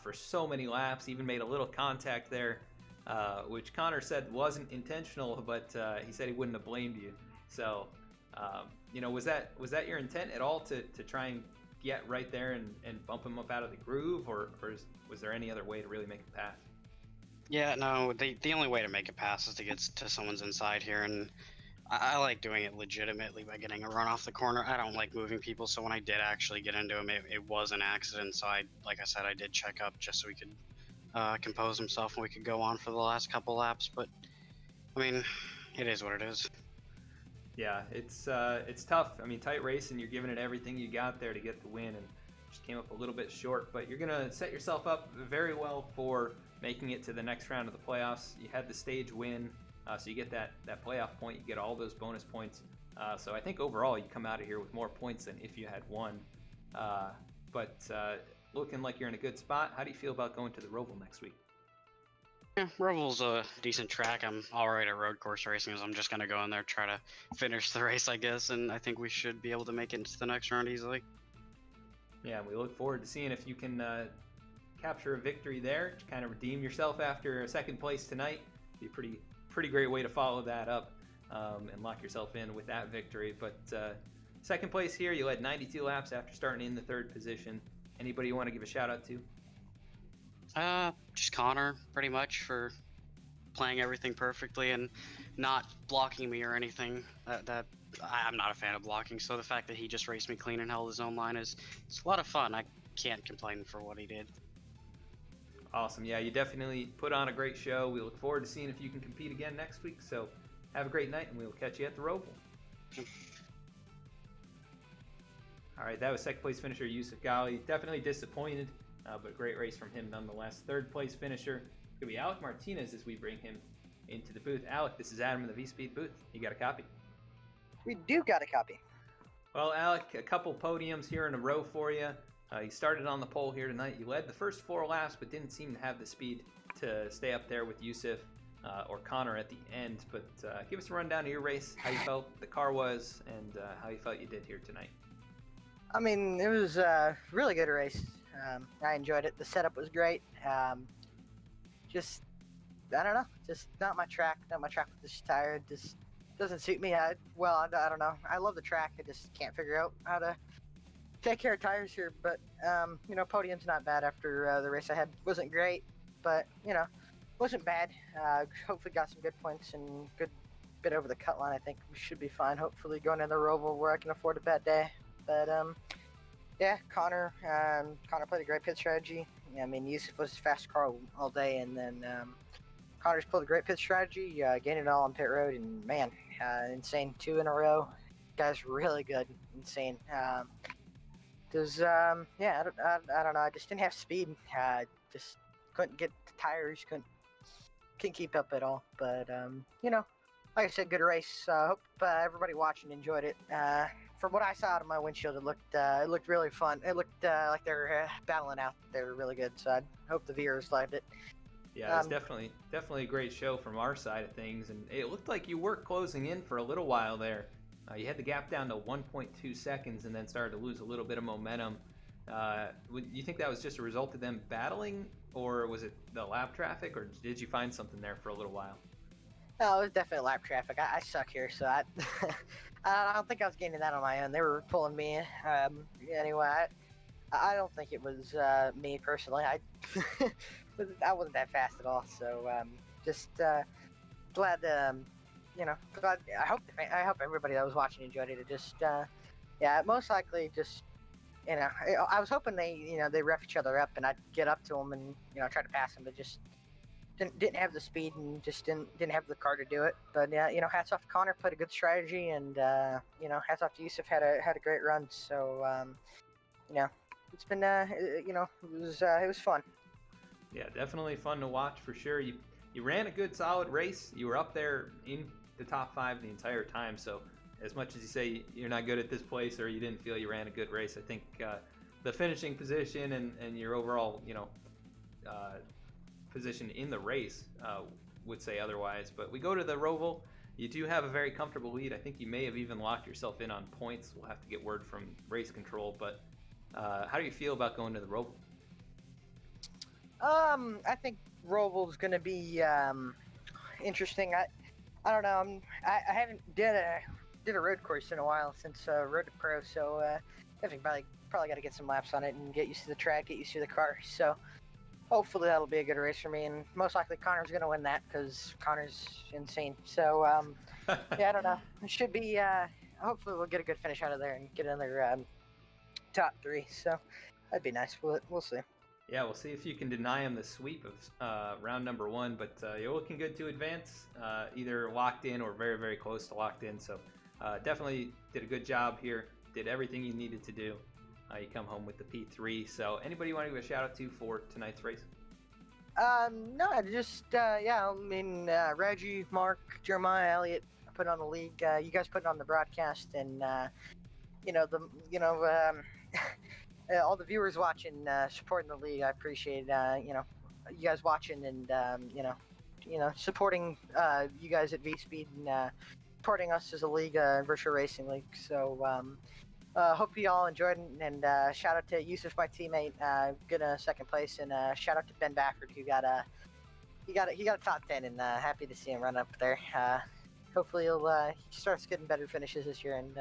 for so many laps. Even made a little contact there, which Connor said wasn't intentional, but he said he wouldn't have blamed you. So, was that your intent at all to try and get right there and bump him up out of the groove, or was there any other way to really make it pass? Yeah, no, the only way to make it pass is to get to someone's inside here, and I like doing it legitimately by getting a run off the corner. I don't like moving people, so when I did actually get into him, it was an accident. So like I said, I did check up just so he could compose himself and we could go on for the last couple laps. But I mean, it is what it is. Yeah, it's tough. I mean, tight race, and you're giving it everything you got there to get the win, and just came up a little bit short. But you're gonna set yourself up very well for making it to the next round of the playoffs. You had the stage win, so you get that playoff point. You get all those bonus points. So I think overall you come out of here with more points than if you had won. But looking like you're in a good spot. How do you feel about going to the Roval next week? Yeah, Roval's a decent track. I'm alright at road course racing, so I'm just gonna go in there, try to finish the race, I guess, and I think we should be able to make it into the next round easily. Yeah, we look forward to seeing if you can capture a victory there to kind of redeem yourself after a second place tonight. Be a pretty great way to follow that up and lock yourself in with that victory. But second place here, you led 92 laps after starting in the third position. Anybody you want to give a shout out to? Just Connor, pretty much, for playing everything perfectly and not blocking me or anything. I'm not a fan of blocking, so the fact that he just raced me clean and held his own line it's a lot of fun. I can't complain for what he did. Awesome. Yeah, you definitely put on a great show. We look forward to seeing if you can compete again next week. So have a great night, and we'll catch you at the Roval. All right, that was second place finisher Yusuf Ghali. Definitely disappointed, but great race from him nonetheless. Third place finisher could be Alec Martinez as we bring him into the booth. Alec, this is Adam in the V-Speed booth. You got a copy? We do got a copy. Well, Alec, a couple podiums here in a row for you. You started on the pole here tonight. You led the first 4 laps, but didn't seem to have the speed to stay up there with Yusuf or Conor at the end. But give us a rundown of your race, how you felt the car was, and how you felt you did here tonight. I mean, it was a really good race. I enjoyed it. The setup was great. Just, I don't know, just not my track with this tire. Just doesn't suit me. I don't know. I love the track. I just can't figure out how to take care of tires here. But, podium's not bad after the race I had. Wasn't great, but, wasn't bad. Hopefully got some good points and good bit over the cut line. I think we should be fine. Hopefully going in the Roval where I can afford a bad day. But, yeah, Conor played a great pit strategy. I mean, Yusuf was fast car all day, and then Conor's pulled a great pit strategy, gained it all on pit road, and man, insane 2 in a row. Guy's really good, insane. I don't know. I just didn't have speed. Just couldn't get the tires, couldn't keep up at all. But like I said, good race. Hope everybody watching enjoyed it. From what I saw out of my windshield, it looked really fun. It looked like they were battling out. They were really good. So I hope the viewers liked it. Yeah, it's definitely a great show from our side of things, and it looked like you were closing in for a little while there. You had the gap down to 1.2 seconds, and then started to lose a little bit of momentum. You think that was just a result of them battling, or was it the lap traffic, or did you find something there for a little while? No, it was definitely lap traffic. I suck here, so I don't think I was gaining that on my own. They were pulling me in. Anyway, I don't think it was me personally. I wasn't that fast at all. So just glad. Glad. I hope everybody that was watching enjoyed it. It just most likely just. I was hoping they ref each other up and I'd get up to them and try to pass them, but just didn't have the speed and just didn't have the car to do it. But hats off to Conor, played a good strategy, and hats off to Yusuf, had a great run. So it's been it was fun. Yeah, definitely fun to watch for sure. You ran a good solid race. You were up there in the top 5 the entire time. So as much as you say you're not good at this place or you didn't feel you ran a good race, I think the finishing position and your overall position in the race would say otherwise. But we go to the Roval. You do have a very comfortable lead. I think you may have even locked yourself in on points. We'll have to get word from race control. But how do you feel about going to the Roval? I think Roval's going to be interesting. I don't know. I haven't did a road course in a while since Road to Pro, so definitely probably got to get some laps on it and get used to the track, get used to the car. So hopefully that'll be a good race for me, and most likely Conor's going to win that because Conor's insane. So yeah, I don't know. It should be. Hopefully we'll get a good finish out of there and get another top 3. So that'd be nice. We'll see. Yeah, we'll see if you can deny him the sweep of round number 1, but you're looking good to advance, either locked in or very, very close to locked in. So definitely did a good job here, did everything you needed to do. You come home with the P3. So anybody you want to give a shout out to for tonight's race? No, just, Reggie, Mark, Jeremiah, Elliot put on the league. You guys put it on the broadcast, and, all the viewers watching, supporting the league. I appreciate, you guys watching and, supporting you guys at V-Speed and supporting us as a league, virtual racing league. So hope you all enjoyed it, and shout out to Yusuf, my teammate, good second place, and shout out to Ben Bafford, who got a top 10, and happy to see him run up there. Hopefully he starts getting better finishes this year, and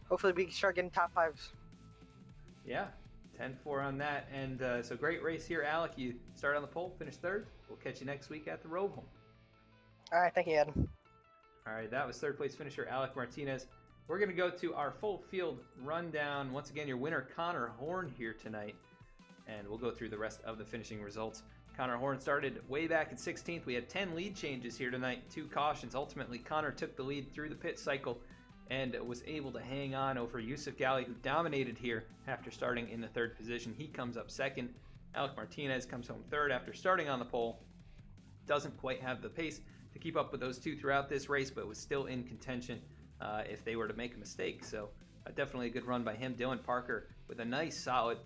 hopefully we can start getting top 5s. Yeah, 10-4 on that. And so great race here, Alec. You start on the pole, finish 3rd. We'll catch you next week at the Roval. All right, thank you, Adam. All right, that was 3rd place finisher Alec Martinez. We're going to go to our full field rundown. Once again, your winner, Conor Horn, here tonight. And we'll go through the rest of the finishing results. Conor Horn started way back in 16th. We had 10 lead changes here tonight, 2 cautions. Ultimately, Conor took the lead through the pit cycle and was able to hang on over Yusuf Gali, who dominated here after starting in the 3rd position. He comes up 2nd. Alec Martinez comes home 3rd after starting on the pole. Doesn't quite have the pace to keep up with those 2 throughout this race, but was still in contention if they were to make a mistake. So definitely a good run by him. Dylan Parker with a nice solid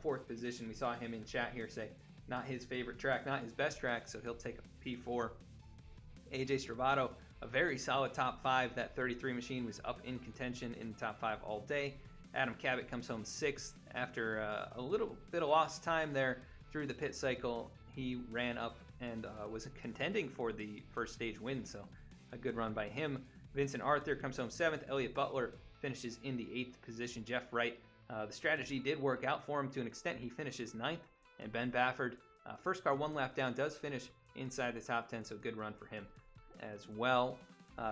4th position. We saw him in chat here say not his favorite track, not his best track, so he'll take a P4. AJ Stravato, a very solid top 5. That 33 machine was up in contention in the top 5 all day. Adam Cabot comes home 6th after a little bit of lost time there through the pit cycle. He ran up and was contending for the first stage win, so a good run by him. Vincent Arthur comes home 7th. Elliott Butler finishes in the 8th position. Jeff Wright, the strategy did work out for him to an extent. He finishes 9th. And Ben Bafford, first car 1 lap down, does finish inside the top 10, so good run for him as well.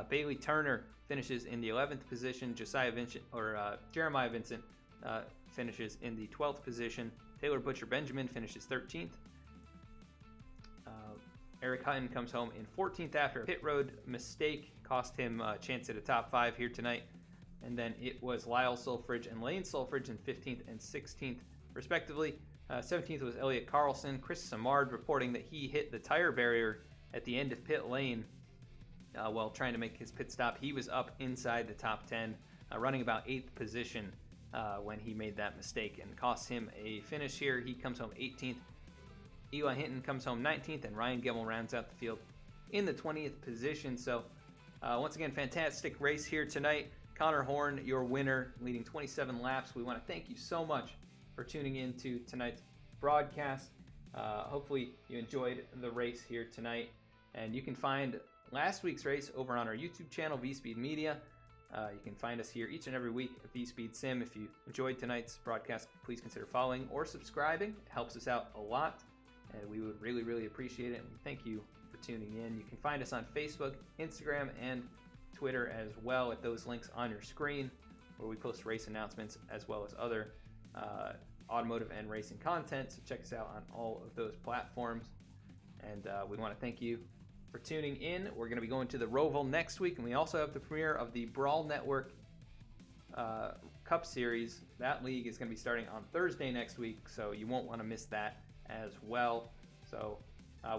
Bailey Turner finishes in the 11th position. Jeremiah Vincent finishes in the 12th position. Taylor Butcher Benjamin finishes 13th. Eric Hutton comes home in 14th after a pit road mistake cost him a chance at a top 5 here tonight. And then it was Lyle Sulfridge and Lane Sulfridge in 15th and 16th respectively. 17th was Elliot Carlson. Chris Samard reporting that he hit the tire barrier at the end of pit lane while trying to make his pit stop. He was up inside the top 10, running about 8th position when he made that mistake and cost him a finish here. He comes home 18th. Eli Hinton comes home 19th, and Ryan Gemmel rounds out the field in the 20th position. So once again, fantastic race here tonight. Conor Horn, your winner, leading 27 laps. We want to thank you so much for tuning in to tonight's broadcast. Hopefully you enjoyed the race here tonight, and you can find last week's race over on our YouTube channel, VSpeed Media. You can find us here each and every week at VSpeed Sim. If you enjoyed tonight's broadcast, please consider following or subscribing. It helps us out a lot, and we would really, really appreciate it. And we thank you for tuning in. You can find us on Facebook, Instagram, and Twitter as well at those links on your screen, where we post race announcements as well as other automotive and racing content. So check us out on all of those platforms. And we want to thank you for tuning in. We're going to be going to the Roval next week, and we also have the premiere of the Brawl Network Cup Series. That league is going to be starting on Thursday next week, so you won't want to miss that as well. So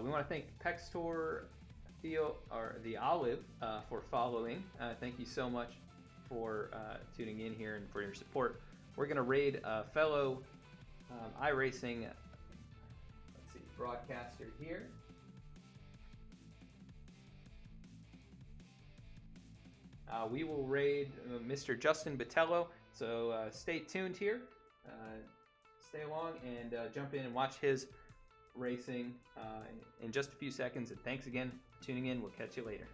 we want to thank Pextor Theo, or the Olive, for following. Thank you so much for tuning in here and for your support. We're going to raid a fellow iRacing broadcaster here. We will raid Mr. Justin Botello, so stay tuned here. Stay along and jump in and watch his racing in just a few seconds. And thanks again for tuning in. We'll catch you later.